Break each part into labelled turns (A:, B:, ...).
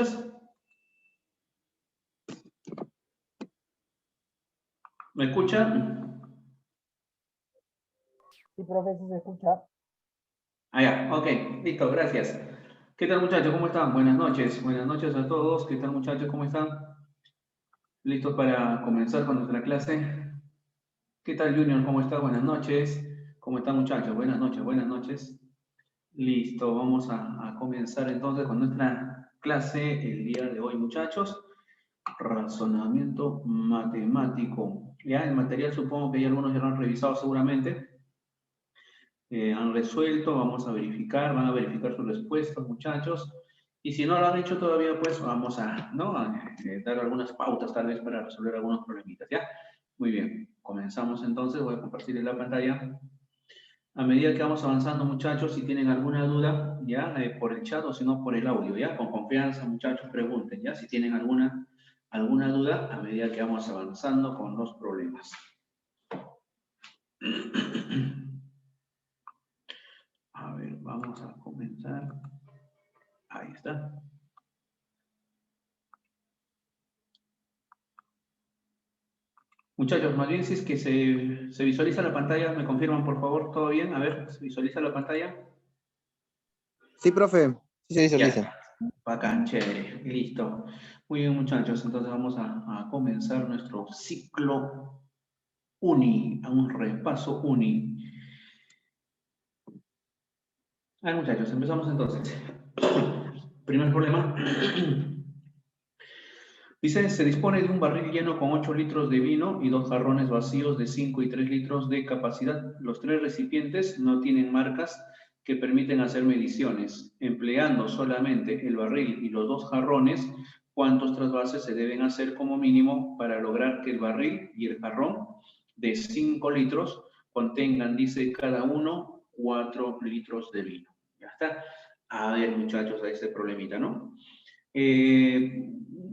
A: escuchas? ¿Me escucha?
B: Sí, profe, sí se escucha.
A: Ah, ya, ok, listo, gracias. ¿Qué tal, muchachos? ¿Cómo están? Buenas noches a todos. ¿Qué tal, muchachos? ¿Cómo están? ¿Listos para comenzar con nuestra clase? ¿Qué tal, Junior? ¿Cómo está? Buenas noches. ¿Cómo están, muchachos? Buenas noches, buenas noches. Listo, vamos a comenzar entonces con nuestra clase el día de hoy, muchachos. Razonamiento matemático. Ya el material supongo que ya algunos ya lo han revisado seguramente. Han resuelto, vamos a verificar, van a verificar sus respuestas, muchachos. Y si no lo han hecho todavía, pues vamos a, ¿no? Dar algunas pautas tal vez para resolver algunos problemitas, ¿ya? Muy bien, comenzamos entonces, voy a compartir la pantalla. A medida que vamos avanzando, muchachos, si tienen alguna duda, ya, por el chat o si no por el audio, ya, con confianza, muchachos, pregunten, ya, si tienen alguna duda a medida que vamos avanzando con los problemas. A ver, vamos a comenzar. Ahí está. Muchachos, más bien si es que se visualiza la pantalla, me confirman por favor, ¿todo bien? A ver, ¿se visualiza la pantalla?
C: Sí, profe, sí se visualiza.
A: Ya, bacán, chévere, listo. Muy bien, muchachos, entonces vamos a comenzar nuestro ciclo uni, a un repaso uni. A ver, muchachos, empezamos entonces. Primer problema. Dice, se dispone de un barril lleno con 8 litros de vino y 2 jarrones vacíos de 5 y 3 litros de capacidad. Los 3 recipientes no tienen marcas que permiten hacer mediciones. Empleando solamente el barril y los 2 jarrones, ¿cuántos trasvases se deben hacer como mínimo para lograr que el barril y el jarrón de 5 litros contengan, dice, cada uno 4 litros de vino? Ya está. A ver, muchachos, a ese problemita, ¿no?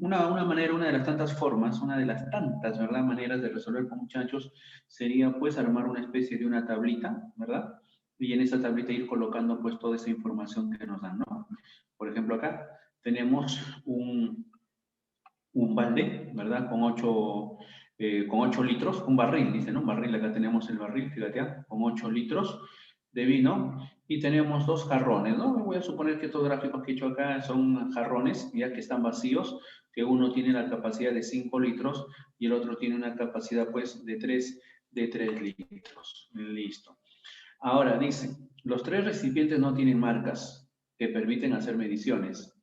A: Una manera, una de las tantas formas, una de las tantas, ¿verdad?, maneras de resolver con muchachos sería, pues, armar una especie de una tablita, ¿verdad? Y en esa tablita ir colocando, pues, toda esa información que nos dan, ¿no? Por ejemplo, acá tenemos un balde, ¿verdad?, con 8 litros, un barril, dice, ¿no? Un barril, acá tenemos el barril, fíjate, con 8 litros de vino, y tenemos 2 jarrones, ¿no? Voy a suponer que estos gráficos que he hecho acá son jarrones, ya que están vacíos, que uno tiene la capacidad de 5 litros y el otro tiene una capacidad, pues, de 3 litros. Listo. Ahora, dice, los 3 recipientes no tienen marcas que permiten hacer mediciones.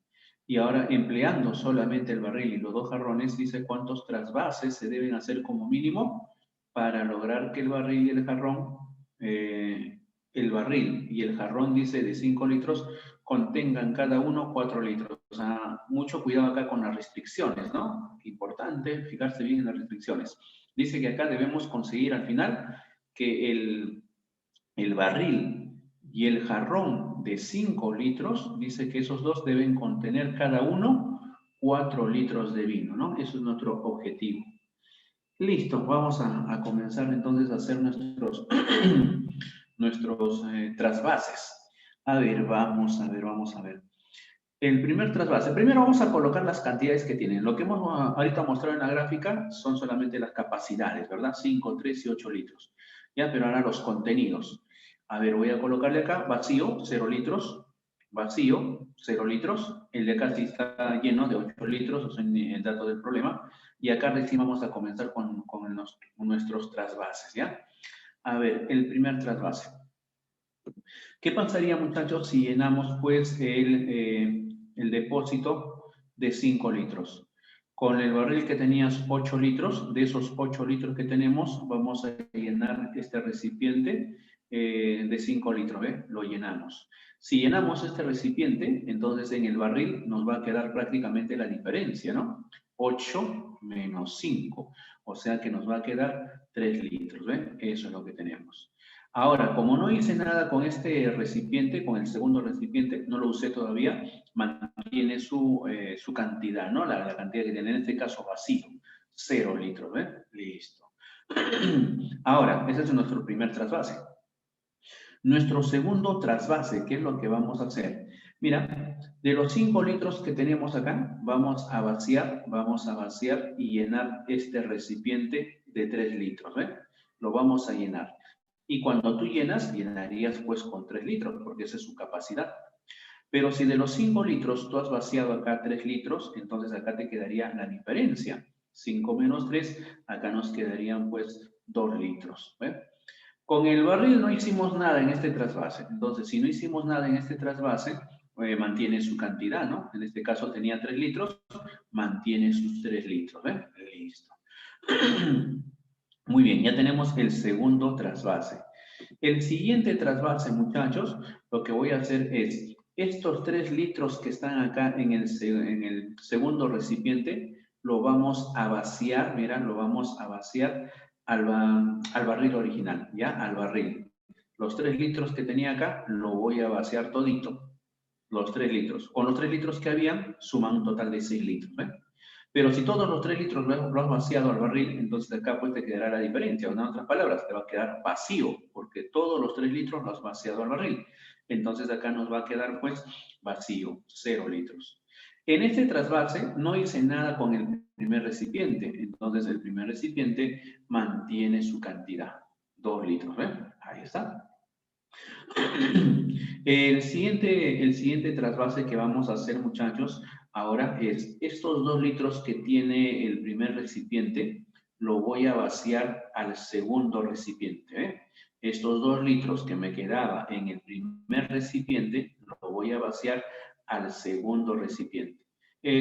A: Y ahora, empleando solamente el barril y los 2 jarrones, dice cuántos trasvases se deben hacer como mínimo para lograr que el barril y el jarrón, dice, de 5 litros, contengan cada uno 4 litros. O sea, mucho cuidado acá con las restricciones, ¿no? Importante fijarse bien en las restricciones. Dice que acá debemos conseguir al final que el barril y el jarrón de 5 litros, dice que esos dos deben contener cada uno 4 litros de vino, ¿no? Eso es nuestro objetivo. Listo, vamos a comenzar entonces a hacer nuestros, trasvases. A ver, vamos a ver. El primer trasvase. Primero vamos a colocar las cantidades que tienen. Lo que hemos ahorita mostrado en la gráfica son solamente las capacidades, ¿verdad? 5, 3 y 8 litros. Ya, pero ahora los contenidos. A ver, voy a colocarle acá vacío, 0 litros. Vacío, 0 litros. El de acá sí está lleno de 8 litros, o sea, el dato del problema. Y acá recién vamos a comenzar con nuestros trasvases, ¿ya? A ver, el primer trasvase. ¿Qué pasaría, muchachos, si llenamos, pues, el depósito de 5 litros? Con el barril que tenías 8 litros, de esos 8 litros que tenemos, vamos a llenar este recipiente de 5 litros, ¿eh? Lo llenamos. Si llenamos este recipiente, entonces en el barril nos va a quedar prácticamente la diferencia, ¿no? 8 menos 5, o sea que nos va a quedar 3 litros, ¿eh? Eso es lo que tenemos. Ahora, como no hice nada con este recipiente, con el segundo recipiente, no lo usé todavía, mantiene su cantidad, ¿no? La cantidad que tiene, en este caso vacío, 0 litros, ¿eh? Listo. Ahora, ese es nuestro primer trasvase. Nuestro segundo trasvase, ¿qué es lo que vamos a hacer? Mira, de los 5 litros que tenemos acá, vamos a vaciar y llenar este recipiente de 3 litros, ¿ves? Lo vamos a llenar. Y cuando tú llenas, llenarías pues con 3 litros, porque esa es su capacidad. Pero si de los 5 litros tú has vaciado acá 3 litros, entonces acá te quedaría la diferencia. 5 menos 3, acá nos quedarían pues 2 litros, ¿ves? Con el barril no hicimos nada en este trasvase. Entonces, si no hicimos nada en este trasvase, mantiene su cantidad, ¿no? En este caso tenía 3 litros, mantiene sus 3 litros, ¿ves? Listo. Muy bien, ya tenemos el segundo trasvase. El siguiente trasvase, muchachos, lo que voy a hacer es, estos 3 litros que están acá en el segundo recipiente, lo vamos a vaciar, mira, lo vamos a vaciar al barril original, ¿ya? Al barril. Los 3 litros que tenía acá, lo voy a vaciar todito, los 3 litros. Con los 3 litros que habían, suman un total de 6 litros, ¿eh? Pero si todos los 3 litros lo has vaciado al barril, entonces acá pues te quedará la diferencia. En otras palabras, te va a quedar vacío, porque todos los 3 litros los has vaciado al barril. Entonces acá nos va a quedar pues vacío, 0 litros. En este trasvase no hice nada con el primer recipiente, entonces el primer recipiente mantiene su cantidad, 2 litros, ¿ven? Ahí está. El siguiente trasvase que vamos a hacer, muchachos, ahora es estos 2 litros que tiene el primer recipiente, lo voy a vaciar al segundo recipiente, ¿eh? Estos 2 litros que me quedaba en el primer recipiente, lo voy a vaciar al segundo recipiente.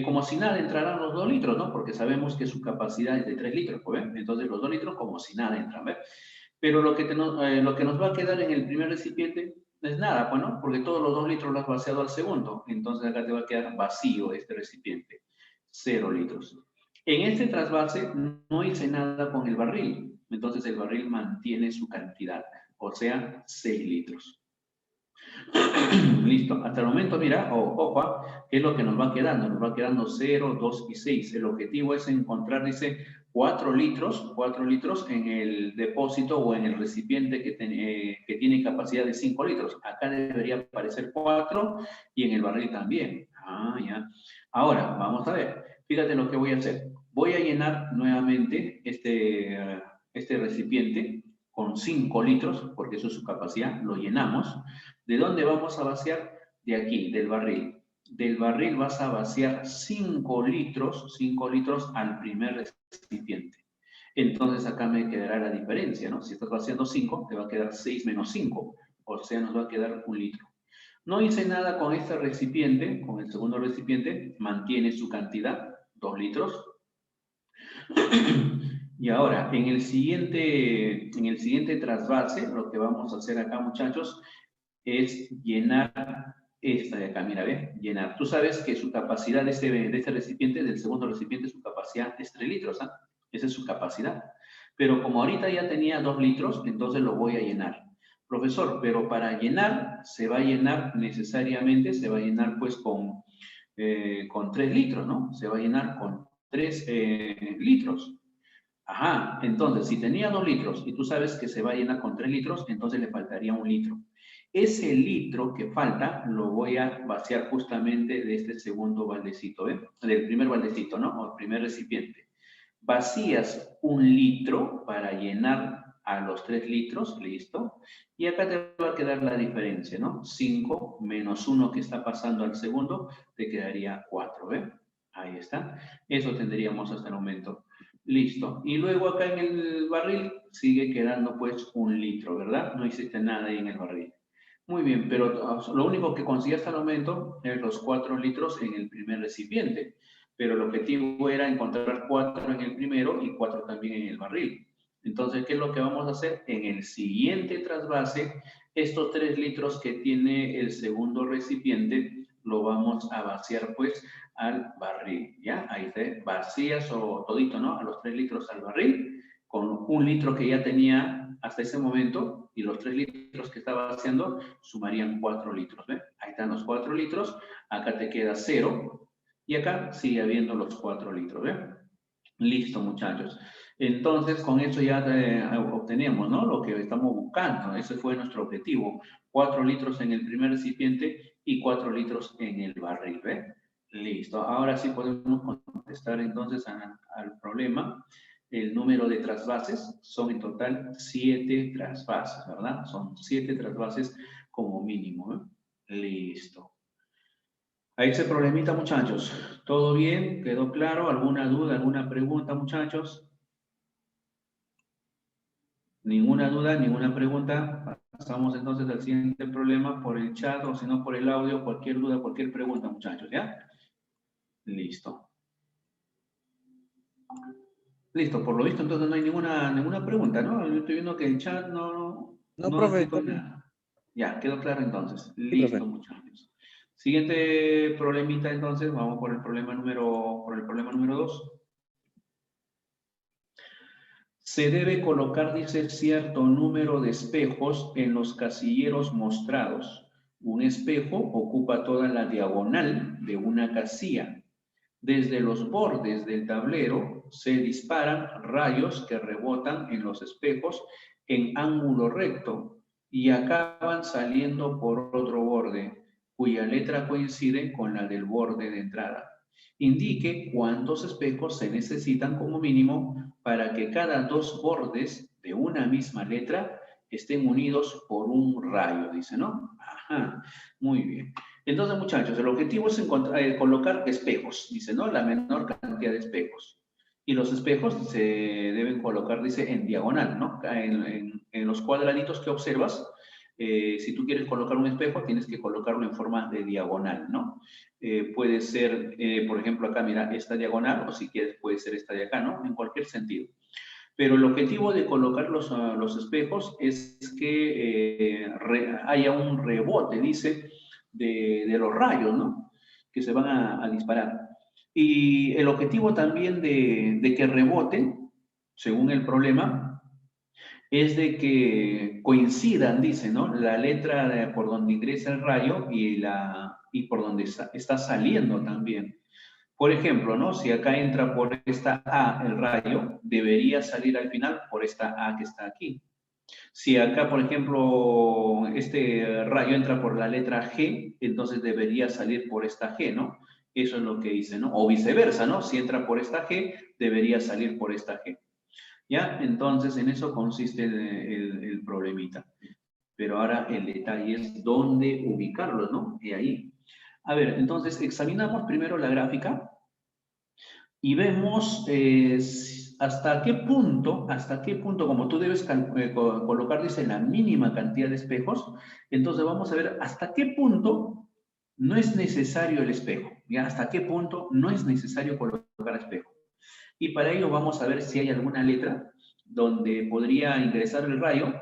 A: Como si nada entrarán los 2 litros, ¿no? Porque sabemos que su capacidad es de 3 litros, ¿ves? Entonces los 2 litros como si nada entran, ¿ves? Pero lo que nos va a quedar en el primer recipiente no es nada, pues, ¿no? Porque todos los 2 litros lo has vaciado al segundo. Entonces acá te va a quedar vacío este recipiente. 0 litros. En este trasvase no hice nada con el barril. Entonces el barril mantiene su cantidad. O sea, 6 litros. Listo. Hasta el momento, mira, ojo, ¿qué es lo que nos va quedando? Nos va quedando 0, 2 y 6. El objetivo es encontrar, dice, 4 litros en el depósito o en el recipiente que tiene capacidad de 5 litros. Acá debería aparecer 4 y en el barril también. Ah, ya. Ahora, vamos a ver. Fíjate lo que voy a hacer. Voy a llenar nuevamente este recipiente con 5 litros, porque eso es su capacidad. Lo llenamos. ¿De dónde vamos a vaciar? De aquí, del barril. Del barril vas a vaciar 5 litros al primer recipiente. Entonces acá me quedará la diferencia, ¿no? Si estás vaciando 5, te va a quedar 6 menos 5, o sea, nos va a quedar 1 litro. No hice nada con este recipiente, con el segundo recipiente, mantiene su cantidad, 2 litros. Y ahora, en el siguiente trasvase, lo que vamos a hacer acá, muchachos, es llenar esta de acá, mira, ¿ves? Llenar. Tú sabes que su capacidad de este recipiente, del segundo recipiente, su capacidad es 3 litros, ¿ah? Esa es su capacidad. Pero como ahorita ya tenía 2 litros, entonces lo voy a llenar. Profesor, pero para llenar, se va a llenar necesariamente, se va a llenar pues con 3 litros, ¿no? Se va a llenar con 3 litros. Ajá, entonces, si tenía 2 litros y tú sabes que se va a llenar con 3 litros, entonces le faltaría 1 litro. Ese litro que falta lo voy a vaciar justamente de este segundo baldecito, ¿eh? Del primer baldecito, ¿no? O el primer recipiente. Vacías 1 litro para llenar a los 3 litros, listo. Y acá te va a quedar la diferencia, ¿no? 5 menos 1 que está pasando al segundo, te quedaría 4, ¿eh? Ahí está. Eso tendríamos hasta el momento. Listo. Y luego acá en el barril sigue quedando pues 1 litro, ¿verdad? No hiciste nada ahí en el barril. Muy bien, pero lo único que conseguí hasta el momento es los 4 litros en el primer recipiente. Pero el objetivo era encontrar 4 en el primero y 4 también en el barril. Entonces, ¿qué es lo que vamos a hacer? En el siguiente trasvase, estos 3 litros que tiene el segundo recipiente, lo vamos a vaciar pues al barril, ¿ya? Ahí te vacías o todito, ¿no? A los 3 litros al barril, con 1 litro que ya tenía hasta ese momento, y los 3 litros que estaba haciendo sumarían 4 litros, ¿ves? Ahí están los 4 litros, acá te queda 0, y acá sigue habiendo los 4 litros, ¿ves? Listo, muchachos. Entonces, con eso ya obtenemos, ¿no? Lo que estamos buscando. Ese fue nuestro objetivo. 4 litros en el primer recipiente y 4 litros en el barril, ¿ve? Listo. Ahora sí podemos contestar entonces al problema. El número de trasvases son en total 7 trasvases, ¿verdad? Son 7 trasvases como mínimo, ¿eh? Listo. Ahí ese problemita, muchachos. ¿Todo bien? ¿Quedó claro? ¿Alguna duda, alguna pregunta, muchachos? Ninguna duda, ninguna pregunta. Pasamos entonces al siguiente problema por el chat o si no por el audio. Cualquier duda, cualquier pregunta, muchachos, ¿ya? Listo. Listo, por lo visto entonces no hay ninguna pregunta, ¿no? Yo estoy viendo que el chat
C: No,
A: no
C: profe,
A: escrito
C: está bien.
A: nada. Ya, quedó claro entonces.
C: Sí, profe.
A: Listo, muchachos. Siguiente problemita entonces, vamos por el problema número 2. Se debe colocar, dice, cierto número de espejos en los casilleros mostrados. Un espejo ocupa toda la diagonal de una casilla. Desde los bordes del tablero se disparan rayos que rebotan en los espejos en ángulo recto y acaban saliendo por otro borde, cuya letra coincide con la del borde de entrada. Indique cuántos espejos se necesitan como mínimo para que cada 2 bordes de una misma letra estén unidos por un rayo, dice, ¿no? Ajá, muy bien. Entonces, muchachos, el objetivo es colocar espejos, dice, ¿no? La menor cantidad de espejos. Y los espejos se deben colocar, dice, en diagonal, ¿no? En los cuadraditos que observas, si tú quieres colocar un espejo, tienes que colocarlo en forma de diagonal, ¿no? Puede ser, por ejemplo, acá, mira, esta diagonal, o si quieres, puede ser esta de acá, ¿no? En cualquier sentido. Pero el objetivo de colocar los espejos es que haya un rebote, dice, de los rayos, ¿no? Que se van a disparar. Y el objetivo también de que reboten, según el problema, es de que coincidan, dice, ¿no? La letra por donde ingresa el rayo y por donde está saliendo también. Por ejemplo, ¿no? Si acá entra por esta A el rayo, debería salir al final por esta A que está aquí. Si acá, por ejemplo, este rayo entra por la letra G, entonces debería salir por esta G, ¿no? Eso es lo que dice, ¿no? O viceversa, ¿no? Si entra por esta G, debería salir por esta G. ¿Ya? Entonces, en eso consiste el problemita. Pero ahora el detalle es dónde ubicarlos, ¿no? Y ahí. A ver, entonces examinamos primero la gráfica y vemos hasta qué punto, como tú debes colocar, dice, la mínima cantidad de espejos, entonces vamos a ver hasta qué punto no es necesario el espejo, ¿ya? Hasta qué punto no es necesario colocar espejo. Y para ello vamos a ver si hay alguna letra donde podría ingresar el rayo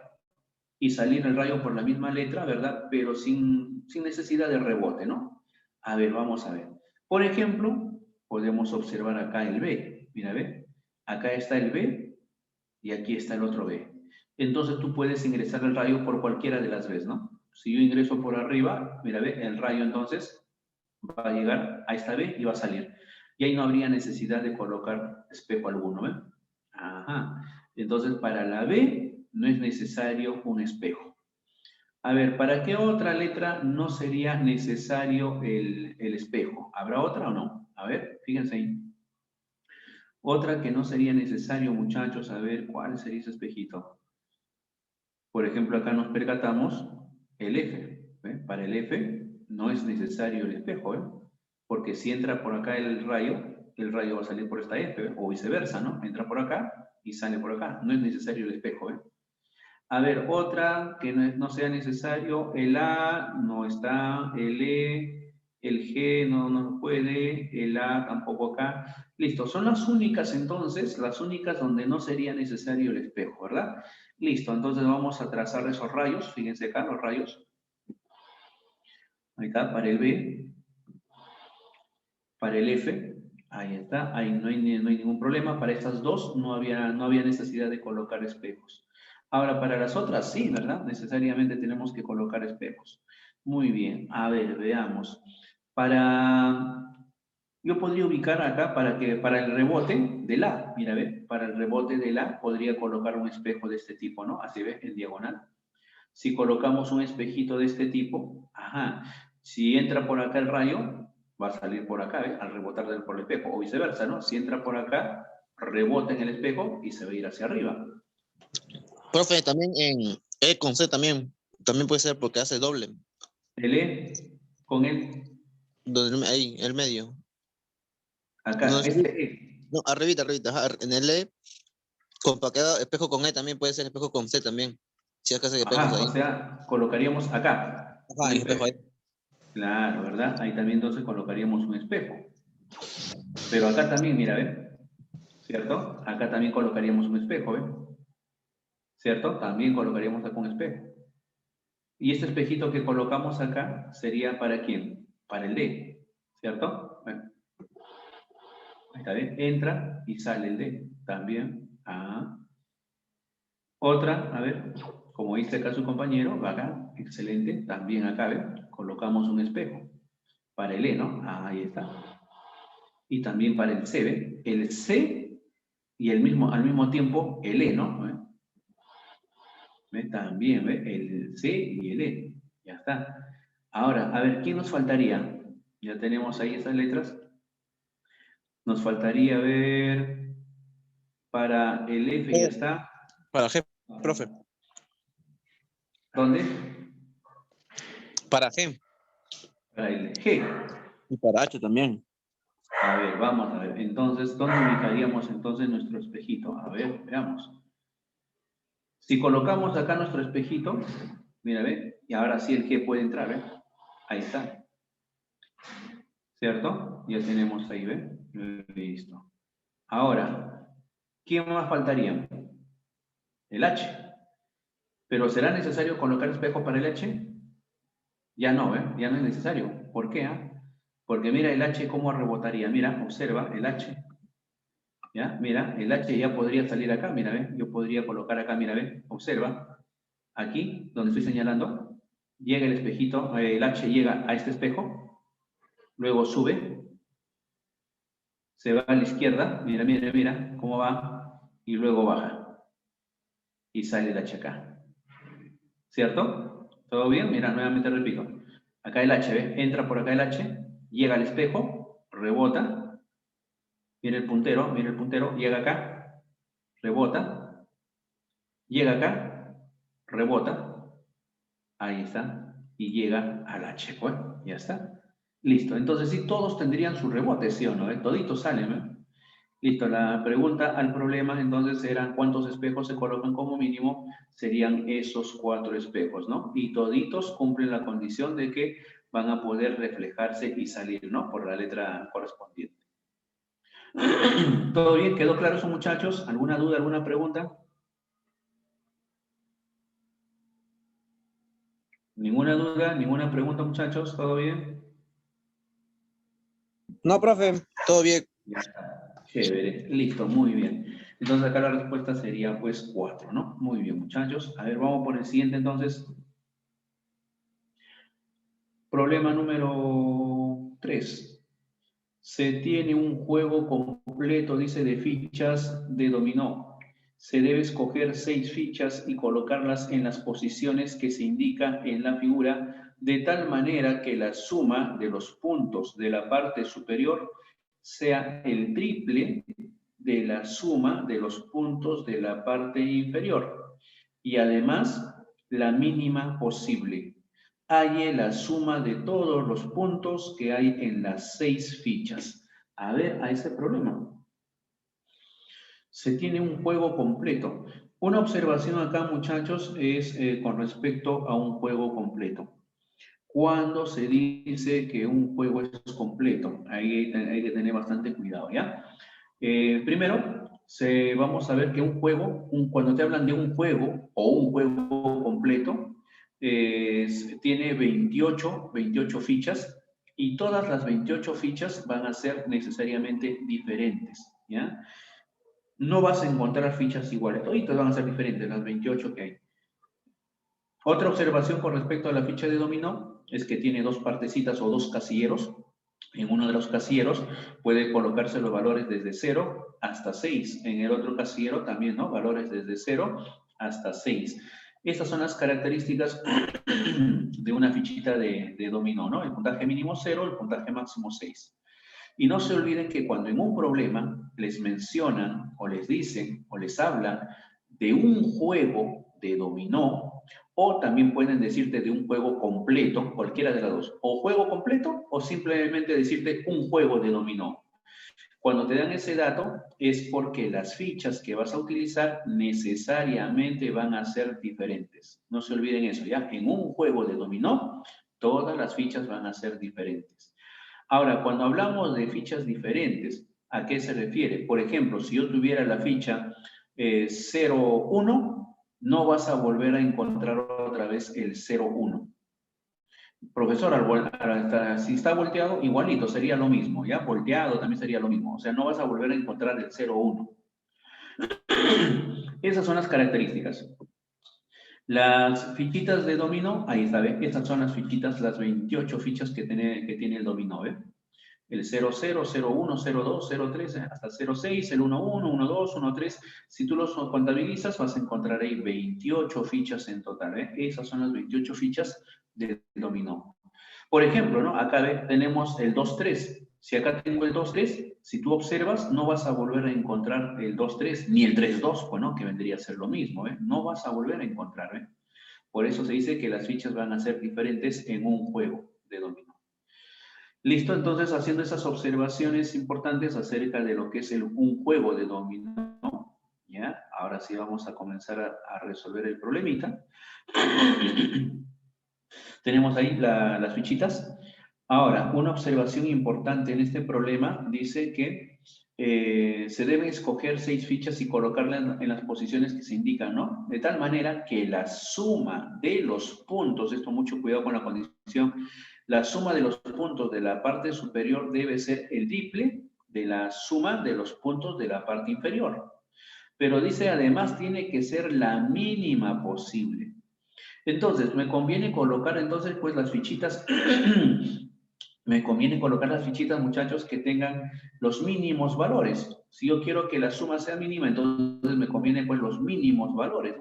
A: y salir el rayo por la misma letra, ¿verdad? Pero sin necesidad de rebote, ¿no? A ver, vamos a ver. Por ejemplo, podemos observar acá el B. Mira, ¿ve? Acá está el B y aquí está el otro B. Entonces tú puedes ingresar el rayo por cualquiera de las Bs, ¿no? Si yo ingreso por arriba, mira, ¿ve? El rayo entonces va a llegar a esta B y va a salir. Y ahí no habría necesidad de colocar espejo alguno, ¿ve? Ajá. Entonces, para la B no es necesario un espejo. A ver, ¿para qué otra letra no sería necesario el espejo? ¿Habrá otra o no? A ver, fíjense ahí. Otra que no sería necesario, muchachos, a ver, ¿cuál sería ese espejito? Por ejemplo, acá nos percatamos el F. ¿Ve? Para el F no es necesario el espejo, ¿eh? Porque si entra por acá el rayo va a salir por esta F, ¿ve? O viceversa, ¿no? Entra por acá y sale por acá. No es necesario el espejo, ¿eh? A ver, otra que no sea necesario, el A no está, el E, el G no puede, el A tampoco acá. Listo, son las únicas entonces, las únicas donde no sería necesario el espejo, ¿verdad? Listo, entonces vamos a trazar esos rayos, fíjense acá los rayos. Ahí está, para el B, para el F, ahí está, ahí no hay ningún problema. Para estas dos no había necesidad de colocar espejos. Ahora, para las otras sí, ¿verdad? Necesariamente tenemos que colocar espejos. Muy bien, a ver, veamos. Yo podría ubicar acá para el rebote del A, mira, ve, para el rebote del A podría colocar un espejo de este tipo, ¿no? Así ve, en diagonal. Si colocamos un espejito de este tipo, ajá, Si entra por acá el rayo, va a salir por acá, ¿ves? Al rebotar por el espejo, o viceversa, ¿no? Si entra por acá, rebota en el espejo y se va a ir hacia arriba.
C: Profe, también en E con C también puede ser porque hace doble.
A: El E con el,
C: Ahí, el medio.
A: acá,
C: No,
A: este E.
C: no, arribita, ajá, en el E, para cada espejo con E también puede ser espejo con C también. Si es que hacen espejos
A: Ajá, o
C: ahí.
A: sea, colocaríamos acá
C: Ajá,
A: un
C: el espejo
A: espejo.
C: ahí.
A: Claro, ¿verdad? Ahí también entonces colocaríamos un espejo. Pero acá también, mira, ¿ves? ¿Cierto? Acá también colocaríamos un espejo, ¿ves? ¿Cierto? También colocaríamos acá un espejo. Y este espejito que colocamos acá sería ¿para quién? Para el D, ¿cierto? Bueno, ahí está bien. Entra y sale el D. También. Ah. Otra, a ver, como dice acá su compañero, acá, excelente. También acá, ¿ves? Colocamos un espejo. Para el E, ¿no? Ah, ahí está. Y también para el C, ¿ves? El C y al mismo tiempo el E, ¿no? ¿Ves? También, ¿ves? El C y el E. Ya está. Ahora, a ver, ¿quién nos faltaría? Ya tenemos ahí esas letras. Nos faltaría ver para el F, ya está.
C: Para G, profe.
A: ¿Dónde?
C: Para G.
A: Para el G.
C: Y para H también.
A: A ver, vamos a ver. Entonces, ¿dónde ubicaríamos entonces nuestro espejito? A ver, veamos. Si colocamos acá nuestro espejito, mira, ve, y ahora sí el G puede entrar, ¿ve? Ahí está. ¿Cierto? Ya tenemos ahí, ¿ve? Listo. Ahora, ¿quién más faltaría? El H. ¿Pero será necesario colocar espejo para el H? Ya no, ¿eh? Ya no es necesario. ¿Por qué? Porque mira el H cómo rebotaría. Mira, observa el H. ¿Ya? Mira, el H ya podría salir acá, mira, ¿ve? Yo podría colocar acá, mira, ¿ve? Observa. Aquí, donde estoy señalando, llega el espejito, el H llega a este espejo, luego sube, se va a la izquierda, mira, mira, mira cómo va, y luego baja. Y sale el H acá. ¿Cierto? ¿Todo bien? Mira, nuevamente repito. Acá el H, ¿ve? Entra por acá el H, llega al espejo, rebota, mira el puntero, llega acá, rebota, llega acá, rebota, ahí está, y llega al H, pues, ya está. Listo, entonces sí, todos tendrían su rebote, ¿sí o no? Toditos salen, ¿eh? Listo, la pregunta al problema entonces era cuántos espejos se colocan como mínimo, serían esos 4 espejos, ¿no? Y toditos cumplen la condición de que van a poder reflejarse y salir, ¿no? Por la letra correspondiente. ¿Todo bien? ¿Quedó claro eso, muchachos? ¿Alguna duda, alguna pregunta? ¿Ninguna duda, ninguna pregunta, muchachos? ¿Todo bien?
C: No, profe, todo bien.
A: Ya está. Chévere. Listo, muy bien. Entonces acá la respuesta sería pues 4, ¿no? Muy bien, muchachos. A ver, vamos por el siguiente entonces. Problema número 3. Se tiene un juego completo, dice, de fichas de dominó. Se debe escoger 6 fichas y colocarlas en las posiciones que se indican en la figura, de tal manera que la suma de los puntos de la parte superior sea el triple de la suma de los puntos de la parte inferior y además la mínima posible. Halle la suma de todos los puntos que hay en las 6 fichas. A ver, a ese problema. Se tiene un juego completo. Una observación acá, muchachos, es con respecto a un juego completo. Cuando se dice que un juego es completo, ahí hay que tener bastante cuidado, ¿ya? Primero, vamos a ver que un juego, cuando te hablan de un juego o un juego completo, tiene 28 fichas y todas las 28 fichas van a ser necesariamente diferentes, ¿ya? No vas a encontrar fichas iguales, todas van a ser diferentes, las 28 que hay. Otra observación con respecto a la ficha de dominó es que tiene 2 partecitas o 2 casilleros. En uno de los casilleros puede colocarse los valores desde 0 hasta 6. En el otro casillero también, ¿no? Valores desde 0 hasta 6. Estas son las características de una fichita de dominó, ¿no? El puntaje mínimo 0, el puntaje máximo 6. Y no se olviden que cuando en un problema les mencionan o les dicen o les hablan de un juego de dominó, o también pueden decirte de un juego completo, cualquiera de las dos, o juego completo o simplemente decirte un juego de dominó. Cuando te dan ese dato es porque las fichas que vas a utilizar necesariamente van a ser diferentes. No se olviden eso, ¿ya? En un juego de dominó, todas las fichas van a ser diferentes. Ahora, cuando hablamos de fichas diferentes, ¿a qué se refiere? Por ejemplo, si yo tuviera la ficha 0, 1, no vas a volver a encontrar otra vez el 0, 1. Profesor, si está volteado, igualito, sería lo mismo, ¿ya? Volteado también sería lo mismo. O sea, no vas a volver a encontrar el 0, 1. Esas son las características. Las fichitas de dominó, ahí está, ¿ve? Estas son las fichitas, las 28 fichas que tiene el dominó, ¿ve? El 00, 01, 02, 03, hasta 06, el 11, 12, 13. Si tú los contabilizas, vas a encontrar ahí 28 fichas en total, ¿eh? Esas son las 28 fichas del dominó. Por ejemplo, ¿no? Acá tenemos el 2-3. Si acá tengo el 2-3, si tú observas, no vas a volver a encontrar el 2-3, ni el 3-2, bueno, que vendría a ser lo mismo, ¿eh? No vas a volver a encontrar, ¿eh? Por eso se dice que las fichas van a ser diferentes en un juego de dominó. Listo, entonces haciendo esas observaciones importantes acerca de lo que es un juego de dominó, ¿ya? Ahora sí vamos a comenzar a resolver el problemita. Tenemos ahí las fichitas. Ahora, una observación importante en este problema dice que se deben escoger 6 fichas y colocarlas en las posiciones que se indican, ¿no? De tal manera que la suma de los puntos, esto mucho cuidado con la condición, la suma de los puntos de la parte superior debe ser el triple de la suma de los puntos de la parte inferior. Pero dice además tiene que ser la mínima posible. Entonces, me conviene colocar entonces pues las fichitas, me conviene colocar las fichitas, muchachos, que tengan los mínimos valores. Si yo quiero que la suma sea mínima, entonces me conviene pues los mínimos valores.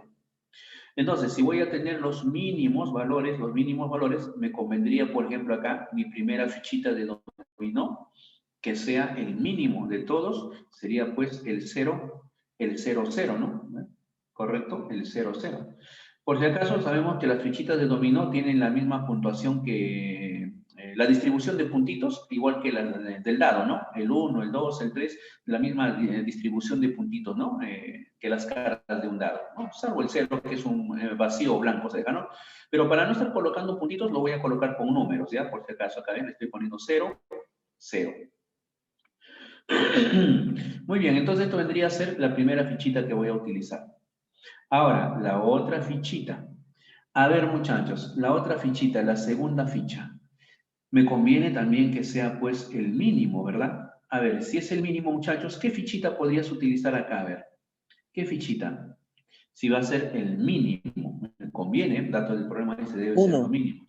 A: Entonces, si voy a tener los mínimos valores, me convendría, por ejemplo, acá, mi primera fichita de dominó, que sea el mínimo de todos, sería pues el 0, ¿no? ¿Correcto? El 0, 0. Por si acaso, sabemos que las fichitas de dominó tienen la misma puntuación que la distribución de puntitos, igual que la del dado, ¿no? El 1, el 2, el 3, la misma distribución de puntitos, ¿no? Que las cartas de un dado, ¿no? Salvo el 0, que es un vacío blanco, ¿se deja, no? Pero para no estar colocando puntitos, lo voy a colocar con números, ¿ya? Por si acaso, acá le estoy poniendo 0, 0. Muy bien, entonces esto vendría a ser la primera fichita que voy a utilizar. Ahora, la otra fichita. A ver, muchachos, la otra fichita, la segunda ficha. Me conviene también que sea, pues, el mínimo, ¿verdad? A ver, si es el mínimo, muchachos, ¿qué fichita podrías utilizar acá? A ver, ¿qué fichita? Si va a ser el mínimo. Me conviene, dato del problema ese debe ser lo mínimo.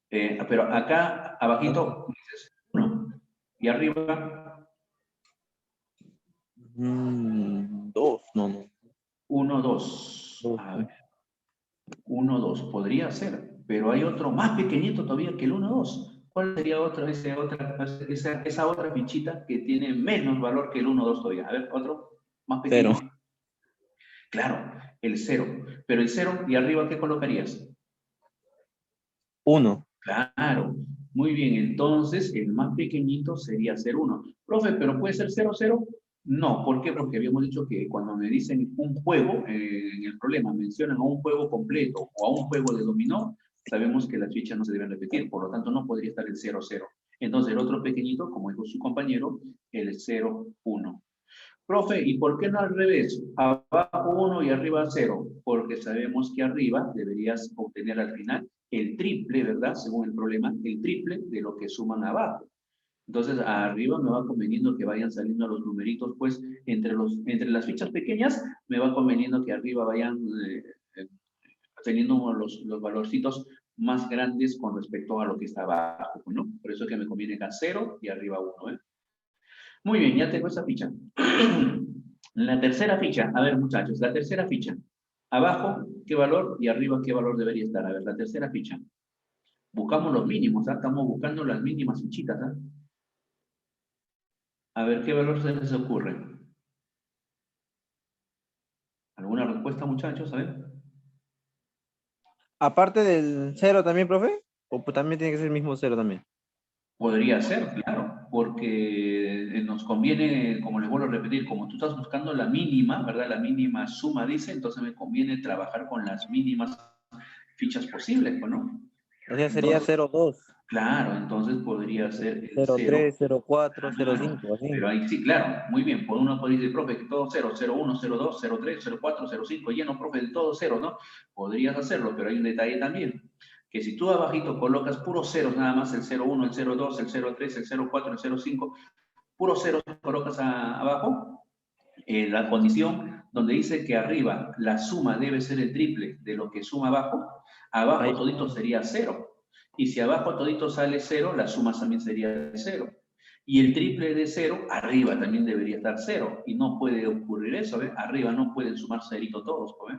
A: Pero acá, abajito, dices 1. Y arriba...
C: 2, no.
A: 1, 2. A ver. 1, 2. Podría ser, pero hay otro más pequeñito todavía que el 1, 2. ¿Cuál sería esa otra fichita que tiene menos valor que el 1, 2 todavía? A ver, otro más pequeño.
C: 0.
A: Claro, el 0. Pero el 0, ¿y arriba qué colocarías?
C: 1.
A: Claro, muy bien. Entonces, el más pequeñito sería ser 1. Profe, ¿pero puede ser 0, 0? No, ¿por qué? Porque habíamos dicho que cuando me dicen un juego, en el problema mencionan a un juego completo o a un juego de dominó, sabemos que las fichas no se deben repetir, por lo tanto no podría estar el 0, 0. Entonces el otro pequeñito, como dijo su compañero, el 0, 1. Profe, ¿y por qué no al revés? Abajo 1 y arriba 0. Porque sabemos que arriba deberías obtener al final el triple, ¿verdad? Según el problema, el triple de lo que suman abajo. Entonces, arriba me va conveniendo que vayan saliendo los numeritos, pues, entre las fichas pequeñas, me va conveniendo que arriba vayan teniendo los valorcitos más grandes con respecto a lo que está abajo, ¿no? Por eso es que me conviene acá 0 y arriba 1, ¿eh? Muy bien, ya tengo esa ficha. La tercera ficha, a ver, muchachos, la tercera ficha. Abajo, ¿qué valor? Y arriba, ¿qué valor debería estar? A ver, la tercera ficha. Buscamos los mínimos, ¿ah? Estamos buscando las mínimas fichitas, ¿ah? A ver, ¿qué valor se les ocurre? ¿Alguna respuesta, muchachos? A ver.
D: Aparte del 0 también, profe, o pues también tiene que ser el mismo 0 también.
A: Podría ser, claro, porque nos conviene, como les vuelvo a repetir, como tú estás buscando la mínima, ¿verdad? La mínima suma, dice, entonces me conviene trabajar con las mínimas fichas posibles, pues, ¿no?
D: O sea, sería
A: Entonces,
D: 0,2,
A: claro, entonces podría ser el
D: 0,3,
A: 0.
D: 0,4,
A: Claro,
D: 0,5, así.
A: pero ahí sí, claro, muy bien. Por uno podría decir, profe, que todo 0, 0,1, 0,2, 0,3, 0,4, 0,5, lleno, profe, de todo 0, ¿no? Podrías hacerlo, pero hay un detalle también, que si tú abajito colocas puros ceros nada más, el 0,1, el 0,2, el 0,3, el 0,4, el 0,5, puros ceros colocas abajo, la condición donde dice que arriba la suma debe ser el triple de lo que suma abajo, abajo
D: Ahí.
A: todito sería 0. Y si abajo todito sale 0, la suma también sería 0. Y el triple de 0, arriba también debería estar 0. Y no puede ocurrir eso, ¿ves? Arriba no pueden sumar cerito todos, ¿ves?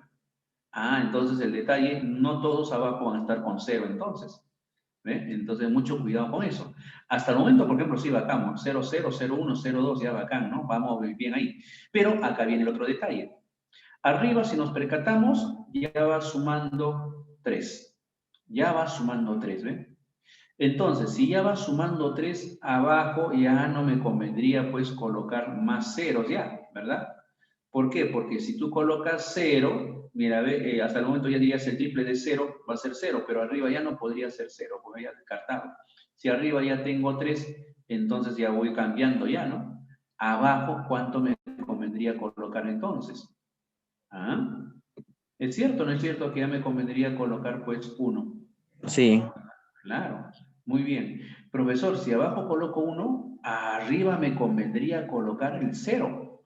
A: Ah, entonces el detalle, no todos abajo van a estar con 0 entonces. ¿Ves? Entonces mucho cuidado con eso. Hasta el momento, por ejemplo, sí, bacán, 0, 0, 0, 1, 0, 2, ya bacán, ¿no? Vamos bien ahí. Pero acá viene el otro detalle. Arriba, si nos percatamos, ya va sumando 3. Ya va sumando 3, ¿ves? Entonces, si ya va sumando 3 abajo, ya no me convendría pues colocar más ceros ya, ¿verdad? ¿Por qué? Porque si tú colocas 0, mira, ve, hasta el momento ya dirías el triple de 0 va a ser 0, pero arriba ya no podría ser 0, porque ya descartado. Si arriba ya tengo 3, entonces ya voy cambiando ya, ¿no? Abajo, ¿cuánto me convendría colocar entonces? ¿Ah? ¿Es cierto o no es cierto que ya me convendría colocar pues 1?
D: Sí.
A: Claro, muy bien. Profesor, si abajo coloco 1, arriba me convendría colocar el 0.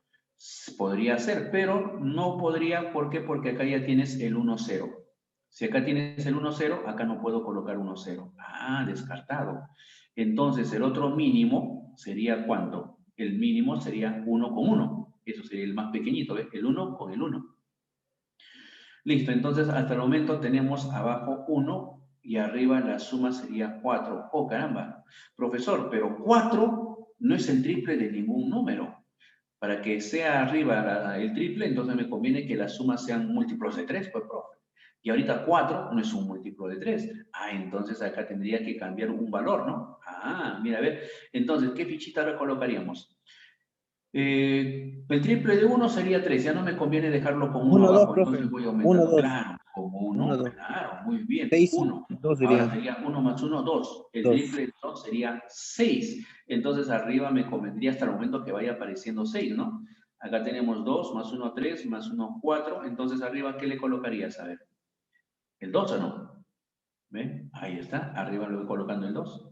A: Podría ser, pero no podría, ¿por qué? Porque acá ya tienes el 1, 0. Si acá tienes el 1, 0, acá no puedo colocar 1, 0. Ah, descartado. Entonces, el otro mínimo sería ¿cuánto? El mínimo sería 1 con 1. Eso sería el más pequeñito, ¿ves? El 1 con el 1. Listo, entonces hasta el momento tenemos abajo 1 y arriba la suma sería 4. ¡Oh, caramba! Profesor, pero 4 no es el triple de ningún número. Para que sea arriba el triple, entonces me conviene que las sumas sean múltiplos de 3, pues, profe. Y ahorita 4 no es un múltiplo de 3. Ah, entonces acá tendría que cambiar un valor, ¿no? Ah, mira, a ver. Entonces, ¿qué fichita ahora colocaríamos? El triple de 1 sería 3, ya no me conviene dejarlo con 1
D: 1, 2,
A: abajo,
D: profe.
A: entonces voy
D: 1,
A: aumentando.
D: 2.
A: Claro, como
D: 1,
A: 1,
D: 2.
A: claro, muy bien,
D: 6,
A: 1.
D: 2
A: Ahora
D: sería.
A: sería 1 más 1, 2. El
D: 2.
A: triple de 2 sería 6. Entonces arriba me convendría hasta el momento que vaya apareciendo 6, ¿no? Acá tenemos 2, más 1, 3, más 1, 4. Entonces arriba, ¿qué le colocarías? A ver, ¿el 2 o no? ¿Ve? Ahí está, arriba le voy colocando el 2.